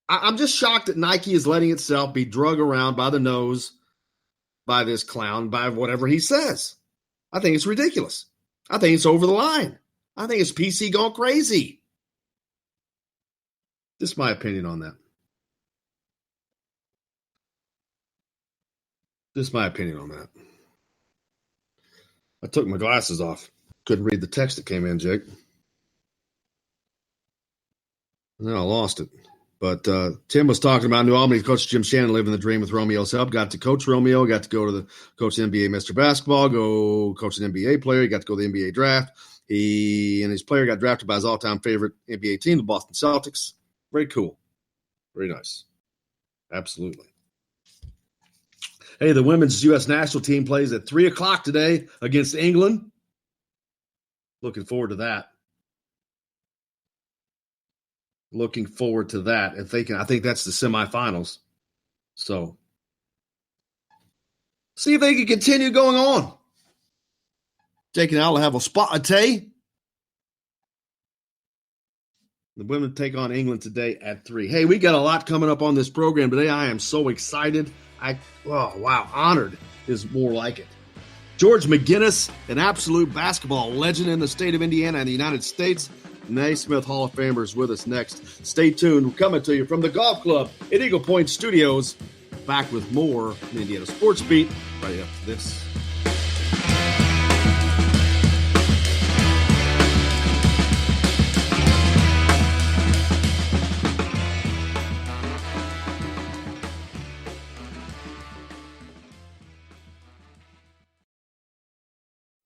I'm just shocked that Nike is letting itself be drug around by the nose by this clown, by whatever he says. I think it's ridiculous. I think it's over the line. I think it's PC gone crazy. This is my opinion on that. I took my glasses off. Couldn't read the text that came in, Jake. And then I lost it. But Tim was talking about New Albany. Coach Jim Shannon living the dream with Romeo's help. Got to coach Romeo. Got to go to the coach the NBA Mr. Basketball. Go coach an NBA player. He got to go to the NBA draft. He and his player got drafted by his all-time favorite NBA team, the Boston Celtics. Very cool. Very nice. Absolutely. Hey, the women's U.S. national team plays at 3 o'clock today against England. Looking forward to that. And I think that's the semifinals. So, see if they can continue going on. Jake and I will have a spot a tay. The women take on England today at 3. Hey, we got a lot coming up on this program today. I am so excited. Honored is more like it. George McGinnis, an absolute basketball legend in the state of Indiana and the United States. Naismith Hall of Famer is with us next. Stay tuned. We're coming to you from the Golf Club at Eagle Point Studios. Back with more in the Indiana Sports Beat right after this.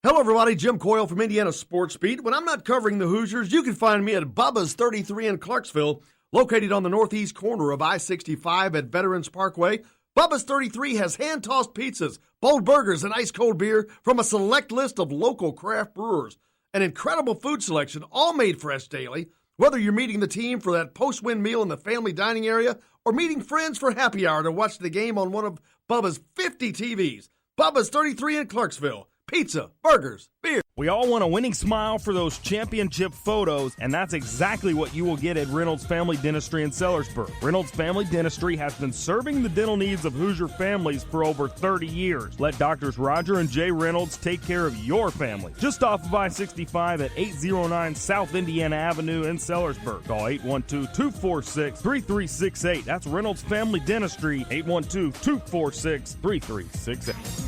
Hello, everybody. Jim Coyle from Indiana Sports Beat. When I'm not covering the Hoosiers, you can find me at Bubba's 33 in Clarksville, located on the northeast corner of I-65 at Veterans Parkway. Bubba's 33 has hand-tossed pizzas, bold burgers, and ice-cold beer from a select list of local craft brewers. An incredible food selection, all made fresh daily. Whether you're meeting the team for that post-win meal in the family dining area or meeting friends for happy hour to watch the game on one of Bubba's 50 TVs. Bubba's 33 in Clarksville. Pizza, burgers, beer. We all want a winning smile for those championship photos, and that's exactly what you will get at Reynolds Family Dentistry in Sellersburg. Reynolds Family Dentistry has been serving the dental needs of Hoosier families for over 30 years. Let Doctors Roger and Jay Reynolds take care of your family. Just off of I-65 at 809 South Indiana Avenue in Sellersburg. Call 812-246-3368. That's Reynolds Family Dentistry, 812-246-3368.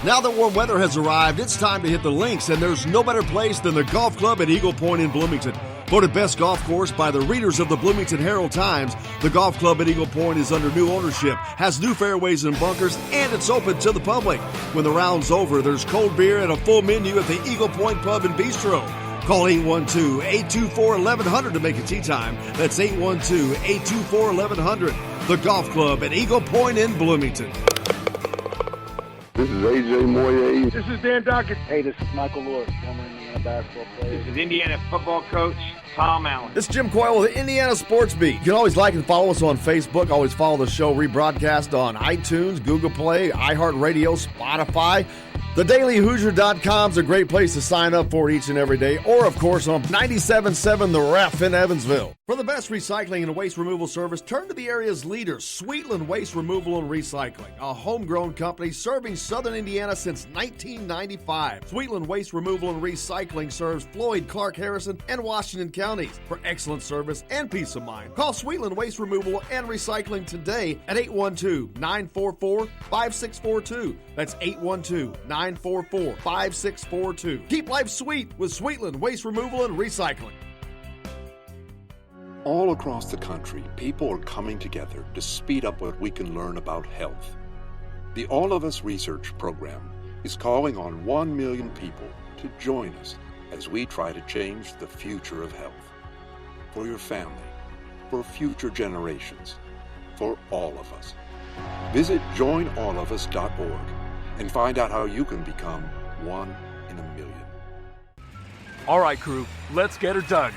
Now that warm weather has arrived, it's time to hit the links, and there's no better place than the Golf Club at Eagle Point in Bloomington. Voted best golf course by the readers of the Bloomington Herald-Times, the Golf Club at Eagle Point is under new ownership, has new fairways and bunkers, and it's open to the public. When the round's over, there's cold beer and a full menu at the Eagle Point Pub and Bistro. Call 812-824-1100 to make a tee time. That's 812-824-1100. The Golf Club at Eagle Point in Bloomington. This is AJ Moye. This is Dan Dockett. Hey, this is Michael Lord, former Indiana basketball player. This is Indiana football coach Tom Allen. This is Jim Coyle with the Indiana Sports Beat. You can always like and follow us on Facebook. Always follow the show rebroadcast on iTunes, Google Play, iHeartRadio, Spotify. TheDailyHoosier.com is a great place to sign up for each and every day. Or, of course, on 97.7 The Ref in Evansville. For the best recycling and waste removal service, turn to the area's leader, Sweetland Waste Removal and Recycling, a homegrown company serving southern Indiana since 1995. Sweetland Waste Removal and Recycling serves Floyd, Clark, Harrison, and Washington counties. For excellent service and peace of mind, call Sweetland Waste Removal and Recycling today at 812-944-5642. That's 812-944-5642. Keep life sweet with Sweetland Waste Removal and Recycling. All across the country, people are coming together to speed up what we can learn about health. The All of Us Research Program is calling on 1 million people to join us as we try to change the future of health. For your family, for future generations, for all of us. Visit joinallofus.org and find out how you can become 1 in a million. All right, crew, let's get her dug.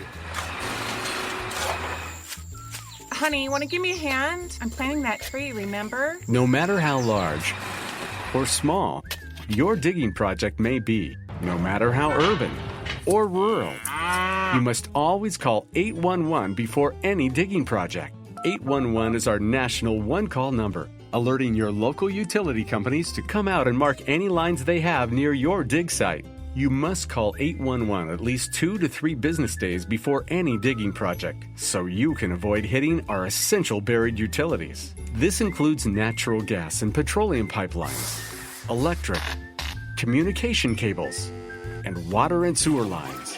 Honey, want to give me a hand? I'm planting that tree, remember? No matter how large or small your digging project may be, no matter how urban or rural, you must always call 811 before any digging project. 811 is our national one-call number, alerting your local utility companies to come out and mark any lines they have near your dig site. You must call 811 at least 2 to 3 business days before any digging project, so you can avoid hitting our essential buried utilities. This includes natural gas and petroleum pipelines, electric, communication cables, and water and sewer lines.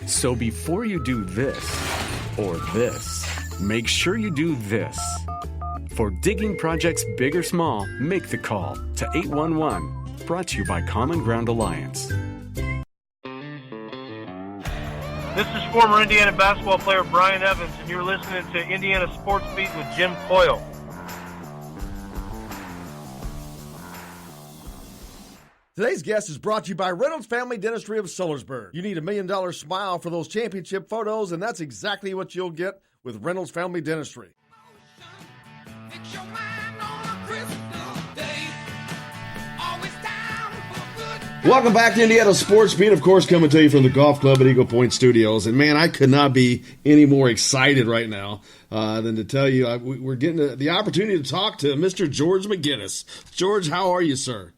So before you do this or this, make sure you do this. For digging projects big or small, make the call to 811. Brought to you by Common Ground Alliance. This is former Indiana basketball player Brian Evans, and you're listening to Indiana Sports Beat with Jim Coyle. Today's guest is brought to you by Reynolds Family Dentistry of Sellersburg. You need $1 million smile for those championship photos, and that's exactly what you'll get with Reynolds Family Dentistry. Welcome back to Indiana Sports Beat, of course, coming to you from the Golf Club at Eagle Point Studios. And, man, I could not be any more excited right now than to tell you we're getting the opportunity to talk to Mr. George McGinnis. George, how are you, sir?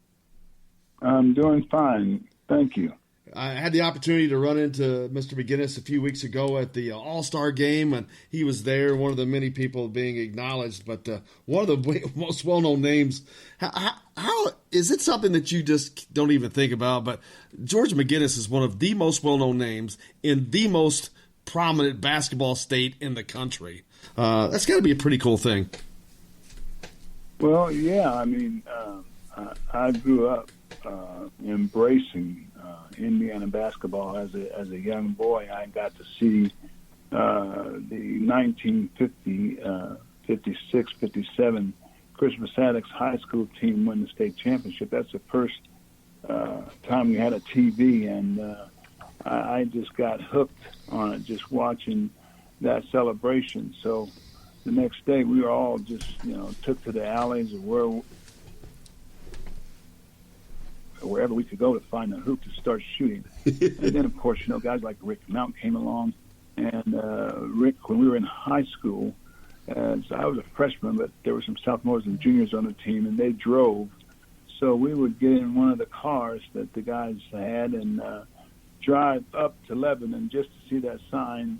I'm doing fine. Thank you. I had the opportunity to run into Mr. McGinnis a few weeks ago at the All-Star game, and he was there, one of the many people being acknowledged, but one of the most well-known names. How is it something that you just don't even think about? But George McGinnis is one of the most well-known names in the most prominent basketball state in the country. That's got to be a pretty cool thing. Well, yeah. I mean, I grew up embracing Indiana basketball as a young boy. I got to see the 1950, 56, 57 Christmas Addicts high school team win the state championship. That's the first time we had a TV, and I just got hooked on it, just watching that celebration. So the next day we were all just, took to the alleys or wherever we could go to find a hoop to start shooting. And then, of course, guys like Rick Mount came along. And Rick, when we were in high school, so I was a freshman, but there were some sophomores and juniors on the team, and they drove. So we would get in one of the cars that the guys had and drive up to Lebanon just to see that sign,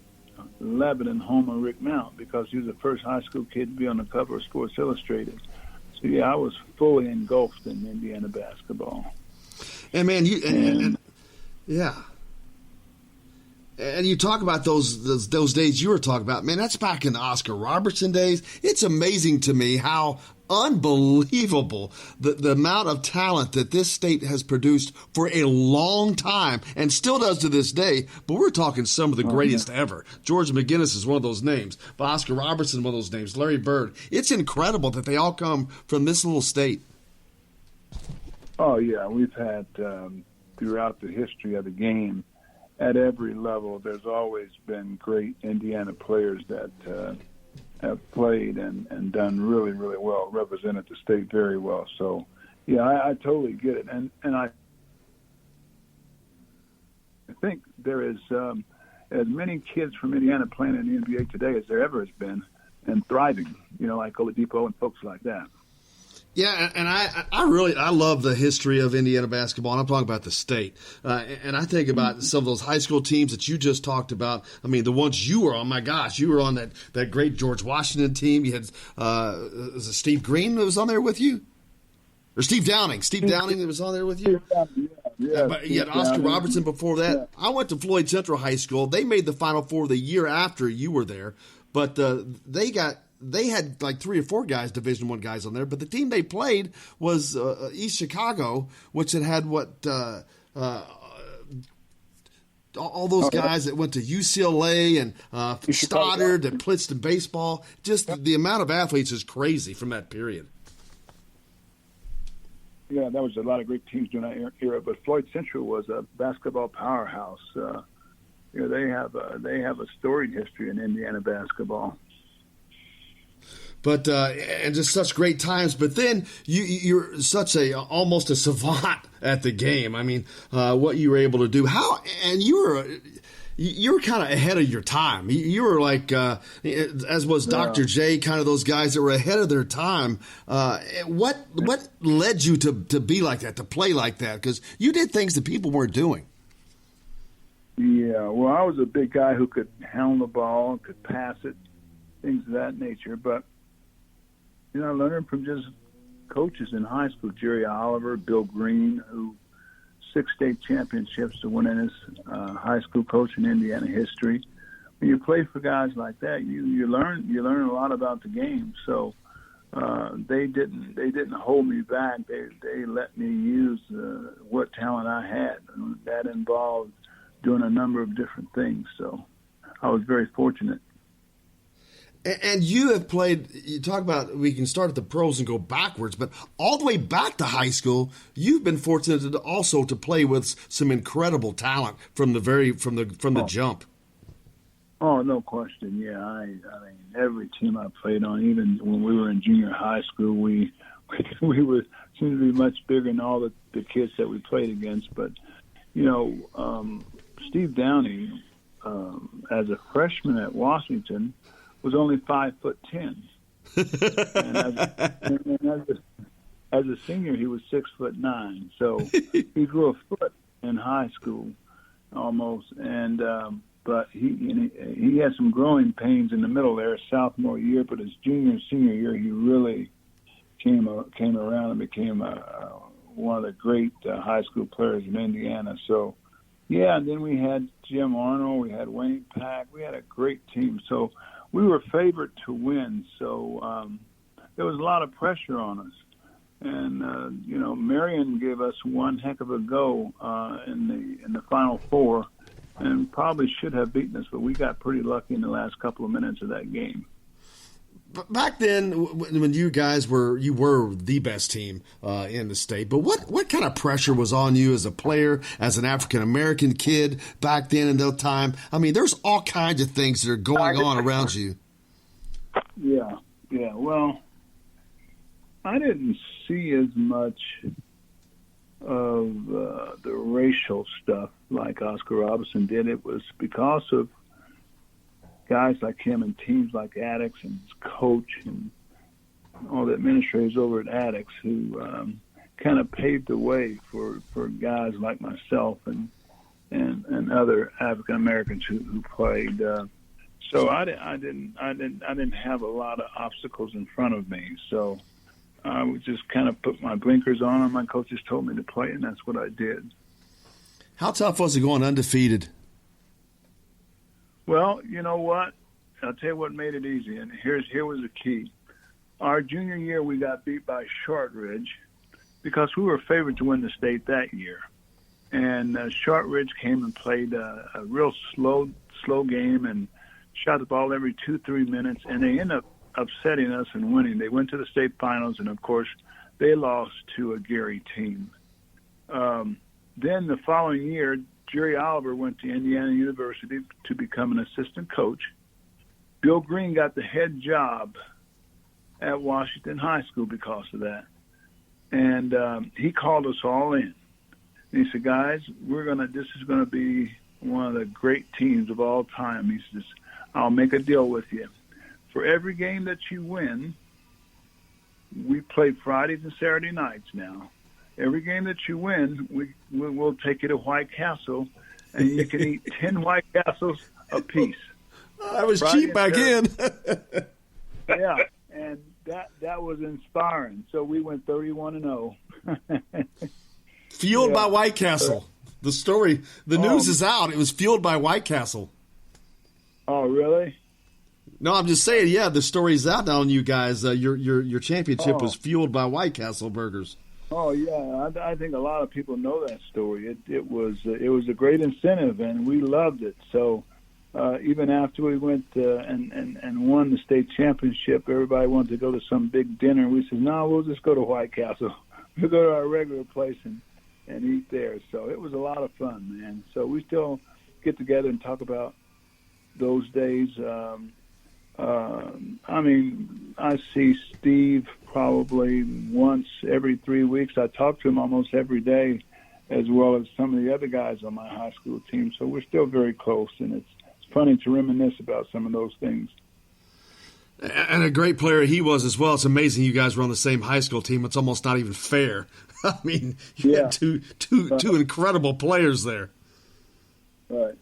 Lebanon, home of Rick Mount, because he was the first high school kid to be on the cover of Sports Illustrated. So, yeah, I was fully engulfed in Indiana basketball. And man, yeah. And you talk about those days you were talking about. Man, that's back in the Oscar Robertson days. It's amazing to me how unbelievable the amount of talent that this state has produced for a long time and still does to this day. But we're talking some of the greatest ever. George McGinnis is one of those names. But Oscar Robertson, one of those names. Larry Bird. It's incredible that they all come from this little state. Oh, yeah. We've had, throughout the history of the game, at every level, there's always been great Indiana players that have played and done really, really well, represented the state very well. So, yeah, I totally get it. And I think there is as many kids from Indiana playing in the NBA today as there ever has been and thriving, like Oladipo and folks like that. Yeah, and I love the history of Indiana basketball, and I'm talking about the state. And I think about some of those high school teams that you just talked about. I mean, the ones you were on, my gosh, you were on that great George Washington team. You had was it Steve Green that was on there with you? Or Steve Downing. Steve Downing that was on there with you? Yeah, but you had Oscar Robertson before that. Yeah. I went to Floyd Central High School. They made the Final Four the year after you were there, but they had like 3 or 4 guys, Division I guys on there, but the team they played was East Chicago, which had all those guys that went to UCLA and Stoddard and Plitzed in baseball. Just the amount of athletes is crazy from that period. Yeah, that was a lot of great teams during that era. But Floyd Central was a basketball powerhouse. They have a storied history in Indiana basketball. But and just such great times. But then you're such almost a savant at the game. I mean, what you were able to do. You were kind of ahead of your time. You were like, as was Dr. J, kind of those guys that were ahead of their time. What led you to be like that, to play like that? Because you did things that people weren't doing. Yeah, well, I was a big guy who could handle the ball, could pass it, things of that nature. But I learned from just coaches in high school, Jerry Oliver, Bill Green, who 6 state championships to win in his high school coach in Indiana history. When you play for guys like that, you learn a lot about the game. So they didn't hold me back. They let me use what talent I had. That involved doing a number of different things. So I was very fortunate. And you have played, you talk about we can start at the pros and go backwards, but all the way back to high school, you've been fortunate also to play with some incredible talent from the jump. Oh, no question. Yeah, I mean, every team I played on, even when we were in junior high school, we were seemed to be much bigger than all the kids that we played against. But Steve Downing, as a freshman at Washington, was only 5'10", and as a senior he was 6'9". So he grew a foot in high school almost, and but he had some growing pains in the middle there, sophomore year. But his junior and senior year, he really came around and became one of the great high school players in Indiana. So. Yeah, and then we had Jim Arnold, we had Wayne Pack, we had a great team. So we were favored to win. So there was a lot of pressure on us. And, Marion gave us one heck of a go in the Final Four and probably should have beaten us, but we got pretty lucky in the last couple of minutes of that game. Back then, when you guys were the best team in the state, but what kind of pressure was on you as a player, as an African-American kid back then in that time? I mean, there's all kinds of things that are going on around you. Yeah. Well, I didn't see as much of the racial stuff like Oscar Robertson did. It was because of guys like him and teams like Addix and his coach and all the administrators over at Addix who kind of paved the way for guys like myself and other African Americans who played. So I didn't have a lot of obstacles in front of me. So I would just kind of put my blinkers on, and my coaches told me to play, and that's what I did. How tough was it going undefeated? Well, you know what? I'll tell you what made it easy, and here was the key. Our junior year, we got beat by Shortridge because we were favored to win the state that year. And Shortridge came and played a real slow game and shot the ball every 2-3 minutes, and they ended up upsetting us and winning. They went to the state finals, and, of course, they lost to a Gary team. Then the following year, Jerry Oliver went to Indiana University to become an assistant coach. Bill Green got the head job at Washington High School because of that. And he called us all in. And he said, guys, this is going to be one of the great teams of all time. He says, I'll make a deal with you. For every game that you win, we play Fridays and Saturday nights now. Every game that you win, we'll take you to White Castle, and you can eat 10 White Castles apiece. That was cheap back in. Yeah, and that was inspiring. So we went 31-0. Fueled by White Castle. The story, the news is out. It was fueled by White Castle. Oh, really? No, I'm just saying. Yeah, the story's out now on you guys. Your championship was fueled by White Castle burgers. Oh yeah, I think a lot of people know that story. It was a great incentive, and we loved it. So even after we went and won the state championship, everybody wanted to go to some big dinner. We said, no, we'll just go to White Castle. We'll go to our regular place and eat there. So it was a lot of fun, man. So we still get together and talk about those days. I see Steve probably once every 3 weeks. I talk to him almost every day, as well as some of the other guys on my high school team. So we're still very close, and it's funny to reminisce about some of those things. And a great player he was as well. It's amazing you guys were on the same high school team. It's almost not even fair. I mean, you had two incredible players there. Right.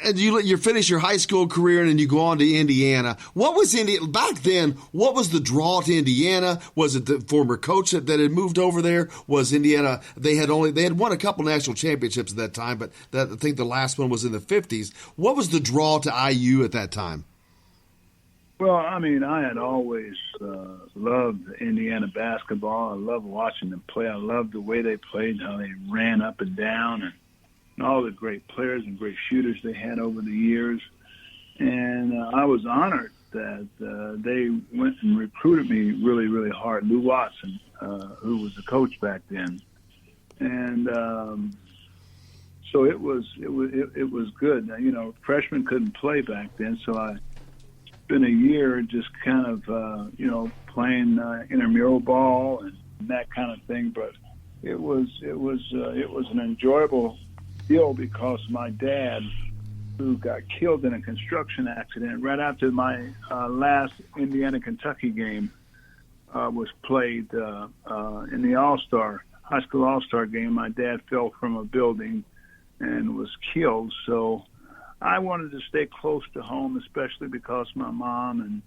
And you finish your high school career and then you go on to Indiana. What was back then? What was the draw to Indiana? Was it the former coach that had moved over there? Was Indiana? They had won a couple national championships at that time, but I think the last one was in the 50s. What was the draw to IU at that time? Well, I mean, I had always loved Indiana basketball. I loved watching them play. I loved the way they played, how they ran up and down, and all the great players and great shooters they had over the years. And I was honored that they went and recruited me really, really hard. Lou Watson, who was the coach back then. And so it was good. Now, freshmen couldn't play back then, so I spent a year just kind of, playing intramural ball and that kind of thing. But it was an enjoyable deal because my dad, who got killed in a construction accident right after my last Indiana-Kentucky game was played in the high school All-Star game. My dad fell from a building and was killed. So I wanted to stay close to home, especially because my mom and,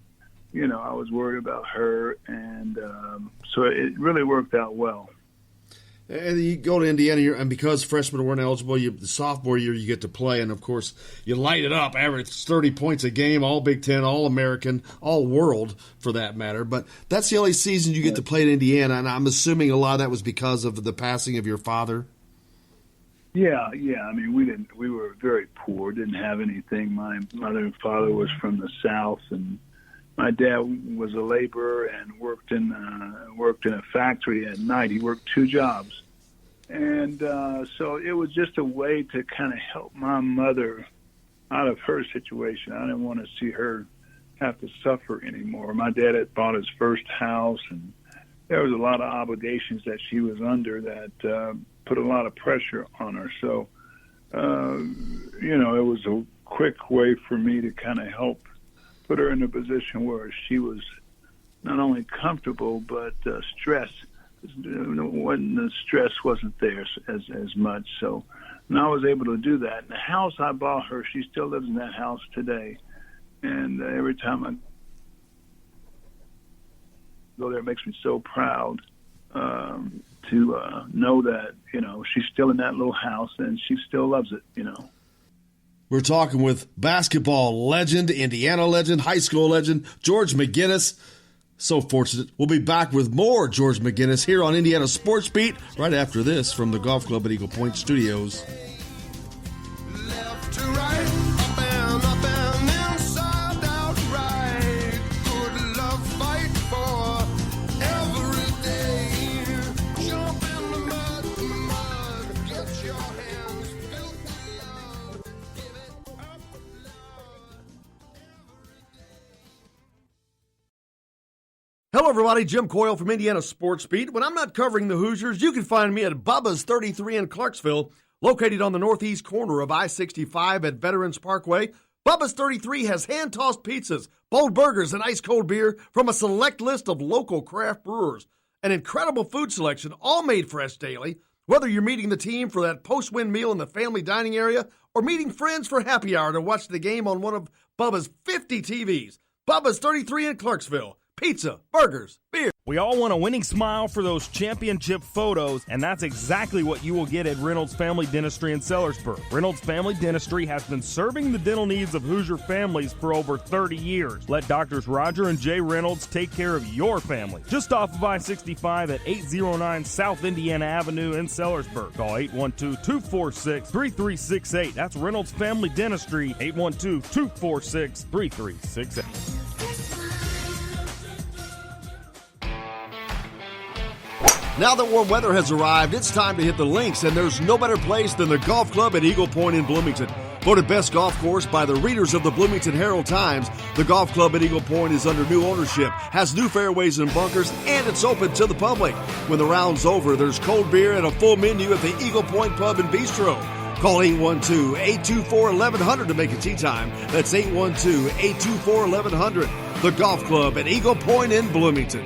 I was worried about her. And so it really worked out well. And you go to Indiana, and because freshmen weren't eligible, the sophomore year you get to play, and of course you light it up, average 30 points a game, all Big Ten, all American, all world for that matter. But that's the only season you get to play at Indiana, and I'm assuming a lot of that was because of the passing of your father. Yeah. I mean, we were very poor, didn't have anything. My mother and father was from the South, and my dad was a laborer and worked in a factory at night. He worked 2 jobs. And so it was just a way to kind of help my mother out of her situation. I didn't want to see her have to suffer anymore. My dad had bought his first house, and there was a lot of obligations that she was under that put a lot of pressure on her. So, it was a quick way for me to kind of help put her in a position where she was not only comfortable but stress. When the stress wasn't there as much, so and I was able to do that. And the house I bought her, she still lives in that house today. And every time I go there, it makes me so proud to know that she's still in that little house and she still loves it. We're talking with basketball legend, Indiana legend, high school legend, George McGinnis. So fortunate. We'll be back with more George McGinnis here on Indiana Sports Beat right after this from the Golf Club at Eagle Point Studios. Left to right, up and inside out right. Good love fight for every day. Jump in the mud. Hello, everybody. Jim Coyle from Indiana Sports Beat. When I'm not covering the Hoosiers, you can find me at Bubba's 33 in Clarksville, located on the northeast corner of I-65 at Veterans Parkway. Bubba's 33 has hand-tossed pizzas, bold burgers, and ice-cold beer from a select list of local craft brewers. An incredible food selection, all made fresh daily. Whether you're meeting the team for that post-win meal in the family dining area or meeting friends for happy hour to watch the game on one of Bubba's 50 TVs. Bubba's 33 in Clarksville. Pizza, burgers, beer. We all want a winning smile for those championship photos, and that's exactly what you will get at Reynolds Family Dentistry in Sellersburg. Reynolds Family Dentistry has been serving the dental needs of Hoosier families for over 30 years. Let Doctors Roger and Jay Reynolds take care of your family. Just off of I-65 at 809 South Indiana Avenue in Sellersburg. Call 812-246-3368. That's Reynolds Family Dentistry, 812-246-3368. Now that warm weather has arrived, it's time to hit the links, and there's no better place than the golf club at Eagle Point in Bloomington. Voted best golf course by the readers of the Bloomington Herald-Times, the golf club at Eagle Point is under new ownership, has new fairways and bunkers, and it's open to the public. When the round's over, there's cold beer and a full menu at the Eagle Point Pub and Bistro. Call 812-824-1100 to make a tee time. That's 812-824-1100. The golf club at Eagle Point in Bloomington.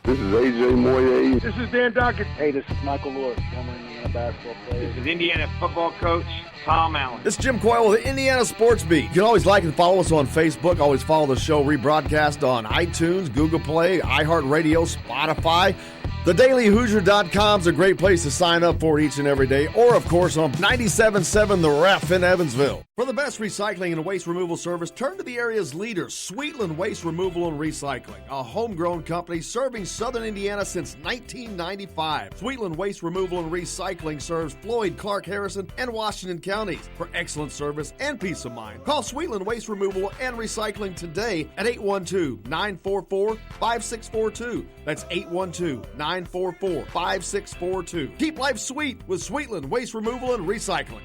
This is AJ Moye. This is Dan Dockett. Hey, this is Michael Lord, former Indiana basketball player. This is Indiana football coach Tom Allen. This is Jim Coyle with the Indiana Sports Beat. You can always like and follow us on Facebook. Always follow the show rebroadcast on iTunes, Google Play, iHeartRadio, Spotify. TheDailyHoosier.com is a great place to sign up for each and every day. Or, of course, on 97.7 The Ref in Evansville. For the best recycling and waste removal service, turn to the area's leader, Sweetland Waste Removal and Recycling, a homegrown company serving southern Indiana since 1995. Sweetland Waste Removal and Recycling serves Floyd, Clark, Harrison, and Washington counties. For excellent service and peace of mind, call Sweetland Waste Removal and Recycling today at 812-944-5642. That's 812-944-5642. Keep life sweet with Sweetland Waste Removal and Recycling.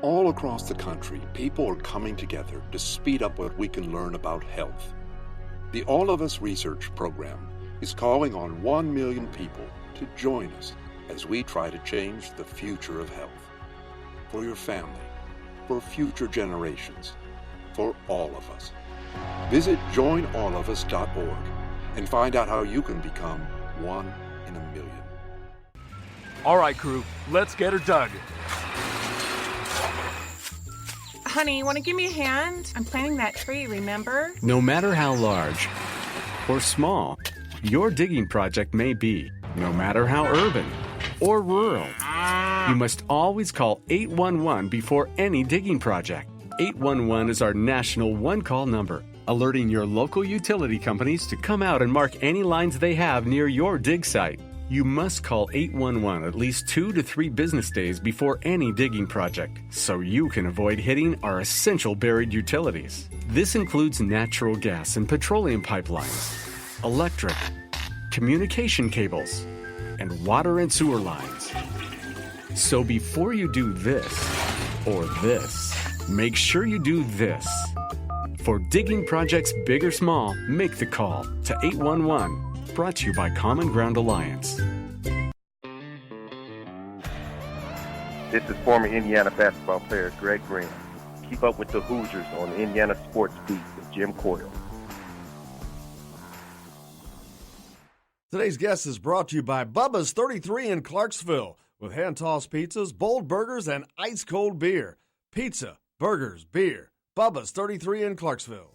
All across the country, people are coming together to speed up what we can learn about health. The All of Us Research Program is calling on 1 million people to join us as we try to change the future of health. For your family, for future generations, for all of us. Visit joinallofus.org and find out how you can become 1 in a million. All right, crew, let's get her dug. Honey, want to give me a hand? I'm planting that tree, remember? No matter how large or small your digging project may be, no matter how urban or rural, you must always call 811 before any digging project. 811 is our national one-call number, alerting your local utility companies to come out and mark any lines they have near your dig site. You must call 811 at least 2 to 3 business days before any digging project, so you can avoid hitting our essential buried utilities. This includes natural gas and petroleum pipelines, electric, communication cables, and water and sewer lines. So before you do this or this, make sure you do this. For digging projects big or small, make the call to 811. Brought to you by Common Ground Alliance. This is former Indiana basketball player Greg Green. Keep up with the Hoosiers on Indiana Sports Beat with Jim Coyle. Today's guest is brought to you by Bubba's 33 in Clarksville, with hand-tossed pizzas, bold burgers, and ice-cold beer. Pizza, burgers, beer. Bubba's 33 in Clarksville.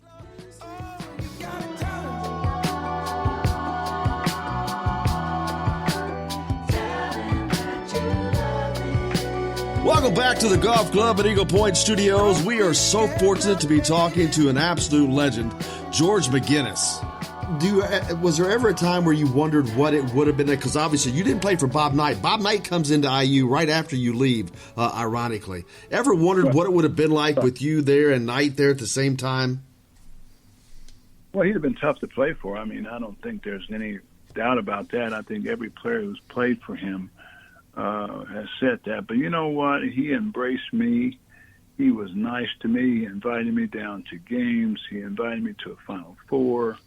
Welcome back to the Golf Club at Eagle Point Studios. We are so fortunate to be talking to an absolute legend, George McGinnis. Was there ever a time where you wondered what it would have been? Because obviously you didn't play for Bob Knight. Bob Knight comes into IU right after you leave, ironically. Ever wondered what it would have been like with you there and Knight there at the same time? Well, he'd have been tough to play for. I mean, I don't think there's any doubt about that. I think every player who's played for him has said that. But you know what? He embraced me. He was nice to me. He invited me down to games. He invited me to a Final Four.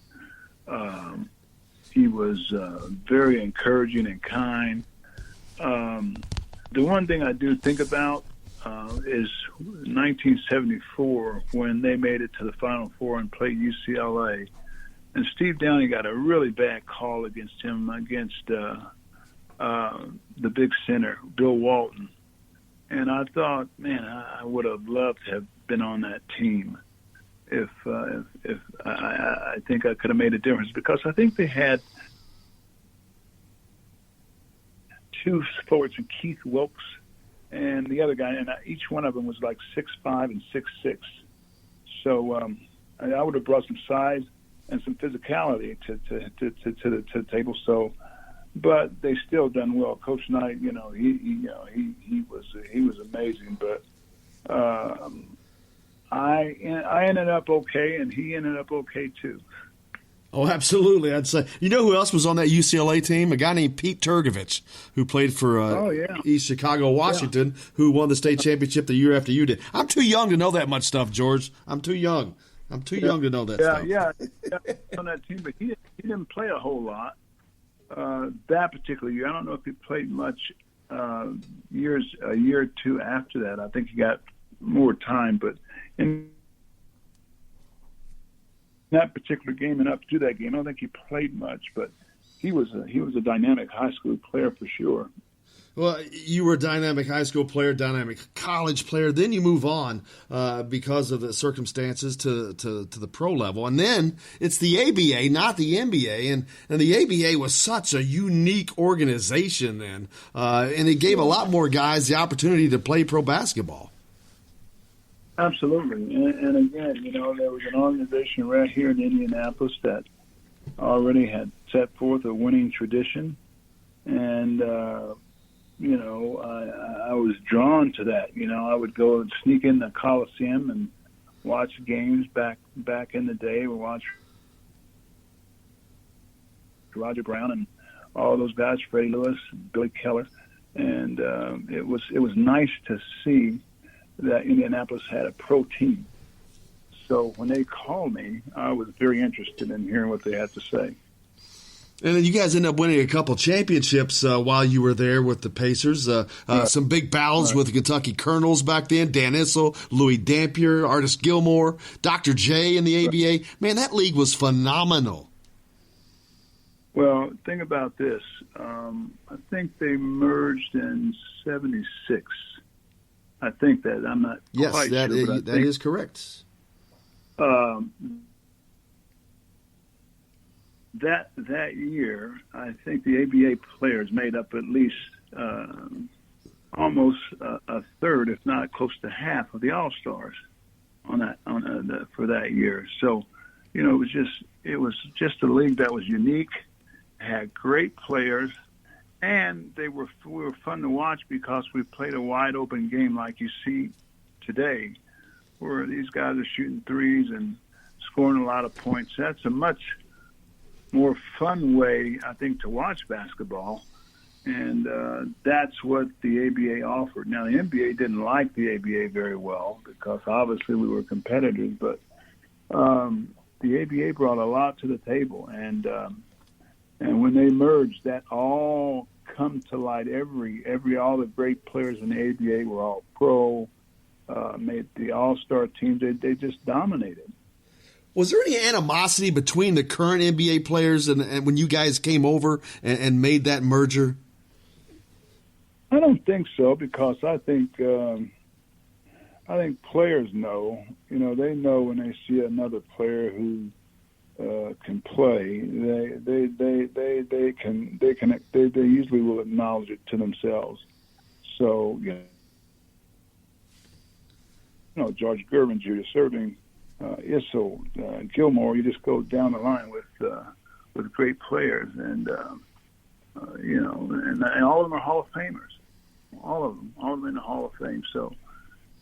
He was very encouraging and kind. The one thing I do think about is 1974 when they made it to the Final Four and played UCLA. And Steve Downing got a really bad call against him, against the big center, Bill Walton. And I thought, man, I would have loved to have been on that team if I think I could have made a difference, because I think they had two forwards, Keith Wilkes and the other guy, and each one of them was like 6'5" and 6'6". So I would have brought some size and some physicality to the table. So, but they still done well. Coach Knight, he was amazing. But I ended up okay, and he ended up okay too. Oh, absolutely. I'd say. You know who else was on that UCLA team? A guy named Pete Turgovich, who played for East Chicago, Washington, who won the state championship the year after you did. I'm too young to know that much stuff, George. I'm too young to know that stuff. Yeah, on that team, but he didn't play a whole lot that particular year. I don't know if he played much a year or two after that. I think he got more time, but in that particular game and up to that game, I don't think he played much, but he was a dynamic high school player for sure. Well, you were a dynamic high school player, dynamic college player. Then you move on because of the circumstances to the pro level. And then it's the ABA, not the NBA. And the ABA was such a unique organization then. And it gave a lot more guys the opportunity to play pro basketball. Absolutely. And again, there was an organization right here in Indianapolis that already had set forth a winning tradition. And, I was drawn to that. I would go and sneak in the Coliseum and watch games back in the day. We watched Roger Brown and all those guys, Freddie Lewis, Billy Keller. And it was nice to see that Indianapolis had a pro team. So when they called me, I was very interested in hearing what they had to say. And then you guys ended up winning a couple championships while you were there with the Pacers. Some big battles with the Kentucky Colonels back then. Dan Issel, Louis Dampier, Artis Gilmore, Dr. J in the ABA. Man, that league was phenomenal. Well, think about this. I think they merged in '76. I think that. I'm not quite sure. Yes, that is correct. That year, I think the ABA players made up at least almost a third, if not close to half, of the All-Stars for that year. So, it was just a league that was unique, had great players, and we were fun to watch because we played a wide open game like you see today, where these guys are shooting threes and scoring a lot of points. That's a much more fun way, I think, to watch basketball, and that's what the ABA offered. Now, the NBA didn't like the ABA very well because obviously we were competitors, but the ABA brought a lot to the table, and when they merged, that all come to light. All the great players in the ABA were all pro, made the all-star teams. They just dominated. Was there any animosity between the current NBA players and when you guys came over and made that merger? I don't think so, because I think players know. They know when they see another player who can play. They usually will acknowledge it to themselves. So George Gervin Jr. serving. Issel, Gilmore, you just go down the line with great players, and and all of them are Hall of Famers, all of them in the Hall of Fame. So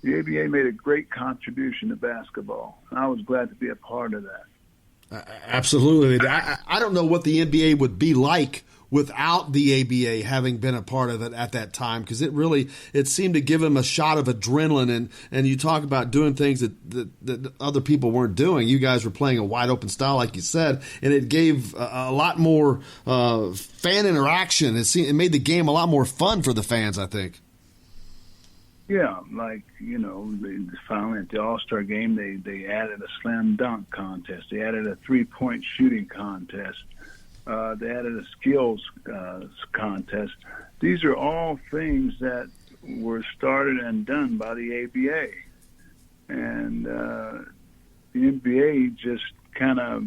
the ABA made a great contribution to basketball, and I was glad to be a part of that. Absolutely. I don't know what the NBA would be like without the ABA having been a part of it at that time, because it seemed to give him a shot of adrenaline. And you talk about doing things that other people weren't doing. You guys were playing a wide open style, like you said, and it gave a lot more fan interaction. It made the game a lot more fun for the fans, I think. Yeah, finally at the All-Star game, they added a slam dunk contest. They added a three-point shooting contest. They added a skills contest. These are all things that were started and done by the ABA. And the NBA just kind of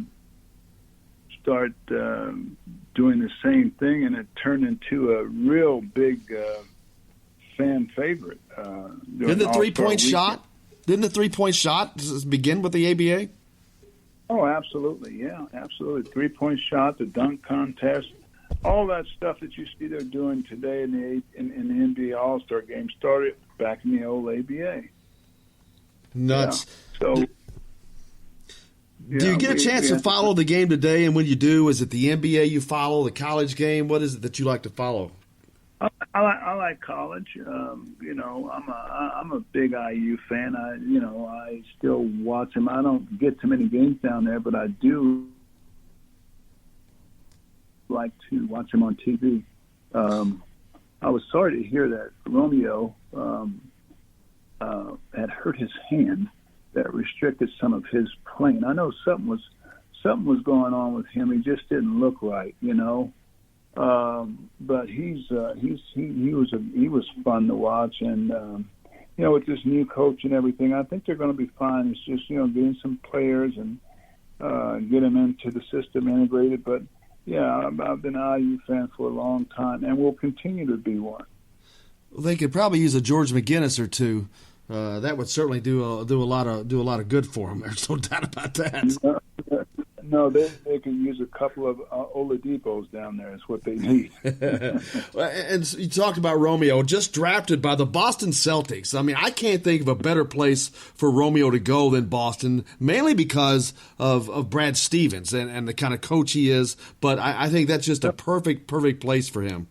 started doing the same thing, and it turned into a real big fan favorite. Didn't the three-point shot begin with the ABA? Oh, absolutely, yeah, absolutely. Three-point shot, the dunk contest, all that stuff that you see they're doing today in the NBA All-Star Game started back in the old ABA. Nuts. Yeah. So, do you get a chance to follow the game today? And when you do, is it the NBA you follow, the college game? What is it that you like to follow? I like college. I'm a big IU fan. I still watch him. I don't get too many games down there, but I do like to watch him on TV. I was sorry to hear that Romeo had hurt his hand that restricted some of his playing. I know something was going on with him. He just didn't look right, but he was fun to watch, and with this new coach and everything, I think they're going to be fine. It's just getting some players and get them into the system integrated. But yeah, I've been an IU fan for a long time, and will continue to be one. Well, they could probably use a George McGinnis or two. That would certainly do a lot of good for them. There's no doubt about that. No, they can use a couple of Oladipos down there. Is what they need. And you talked about Romeo, just drafted by the Boston Celtics. I mean, I can't think of a better place for Romeo to go than Boston, mainly because of Brad Stevens and the kind of coach he is. But I think that's just a perfect place for him.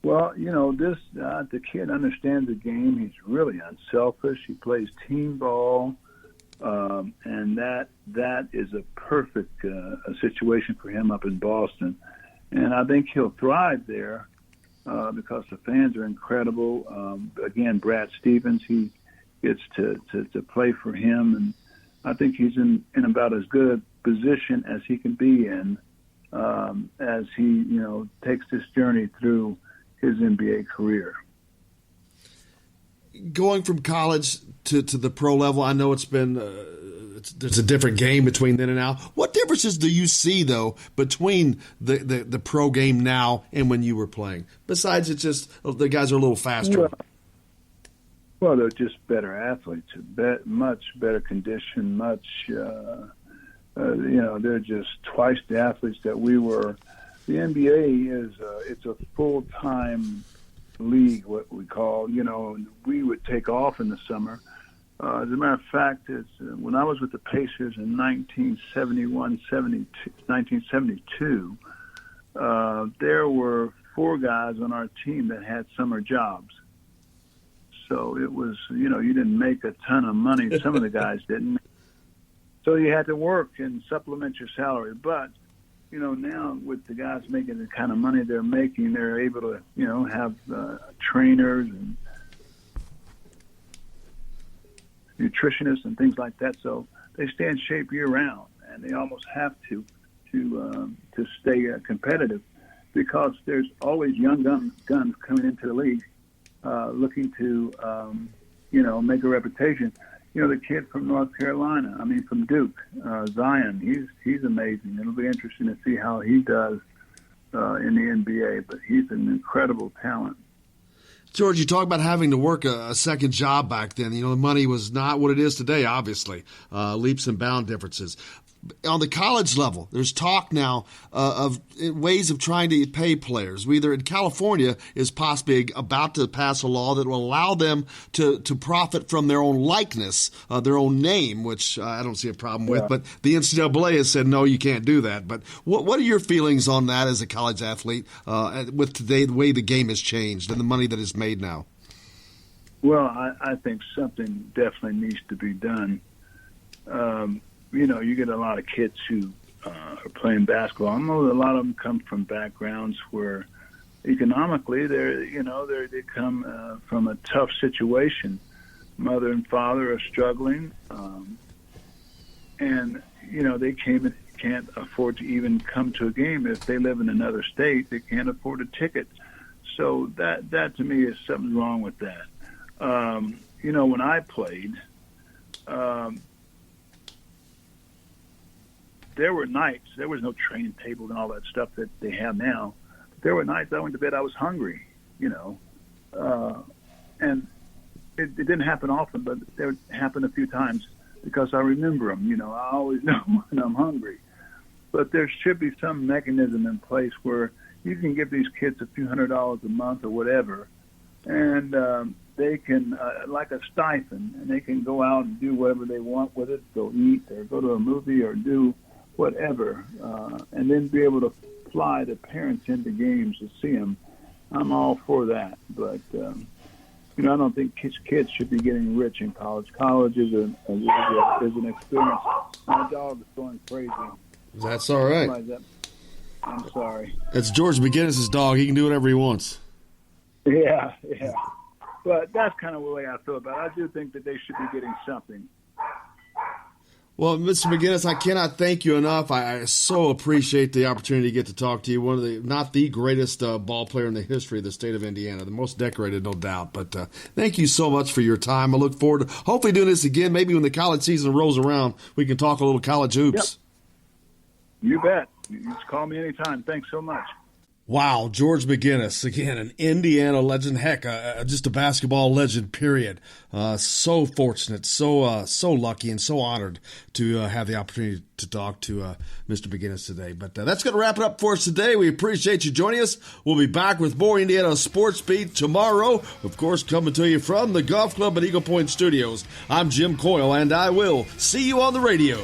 Well, the kid understands the game. He's really unselfish. He plays team ball. And that is a perfect situation for him up in Boston. And I think he'll thrive there because the fans are incredible. Again, Brad Stevens, he gets to play for him. And I think he's in about as good a position as he can be in as he, takes this journey through his NBA career. Going from college to the pro level, I know it's been there's a different game between then and now. What differences do you see, though, between the pro game now and when you were playing? Besides, it's just the guys are a little faster. Well, they're just better athletes, much better condition, much they're just twice the athletes that we were. The NBA it's a full-time league, what we call, we would take off in the summer. As a matter of fact, when I was with the Pacers in 1972, there were 4 guys on our team that had summer jobs. So it was, you didn't make a ton of money. Some of the guys didn't. So you had to work and supplement your salary. But now with the guys making the kind of money they're making, they're able to, have trainers and nutritionists and things like that. So they stay in shape year round, and they almost have to stay competitive because there's always young guns coming into the league looking to, make a reputation. The kid from North Carolina, from Duke, Zion, he's amazing. It'll be interesting to see how he does in the NBA, but he's an incredible talent. George, you talk about having to work a second job back then. The money was not what it is today, obviously. Leaps and bound differences. on the college level, there's talk now of ways of trying to pay players. Either in California is possibly about to pass a law that will allow them to profit from their own likeness, their own name, which I don't see a problem with. But the NCAA has said, no, you can't do that. But what are your feelings on that as a college athlete with today, the way the game has changed and the money that is made now? Well, I think something definitely needs to be done. You get a lot of kids who are playing basketball. I know that a lot of them come from backgrounds where economically they come from a tough situation. Mother and father are struggling, and they can't afford to even come to a game. If they live in another state, they can't afford a ticket. So that to me is something wrong with that. When I played, there were nights, there was no training tables and all that stuff that they have now. There were nights I went to bed, I was hungry, and it didn't happen often, but it happened a few times because I remember them. I always know when I'm hungry. But there should be some mechanism in place where you can give these kids a few $100s a month or whatever, and they can, like a stipend, and they can go out and do whatever they want with it, go eat or go to a movie or do whatever, and then be able to fly the parents into games to see them. I'm all for that, but I don't think kids should be getting rich in college. College is an experience. My dog is going crazy. That's all right. I'm sorry. It's George McGinnis' dog. He can do whatever he wants. Yeah. But that's kind of the way I feel about it. I do think that they should be getting something. Well, Mr. McGinnis, I cannot thank you enough. I so appreciate the opportunity to get to talk to you. One of the, not the greatest ball player in the history of the state of Indiana, the most decorated, no doubt. But thank you so much for your time. I look forward to hopefully doing this again. Maybe when the college season rolls around, we can talk a little college hoops. Yep. You bet. You just call me anytime. Thanks so much. Wow, George McGinnis, again, an Indiana legend, heck, just a basketball legend, period. So fortunate, so lucky, and so honored to have the opportunity to talk to Mr. McGinnis today. But that's going to wrap it up for us today. We appreciate you joining us. We'll be back with more Indiana Sports Beat tomorrow, of course, coming to you from the Golf Club at Eagle Point Studios. I'm Jim Coyle, and I will see you on the radio.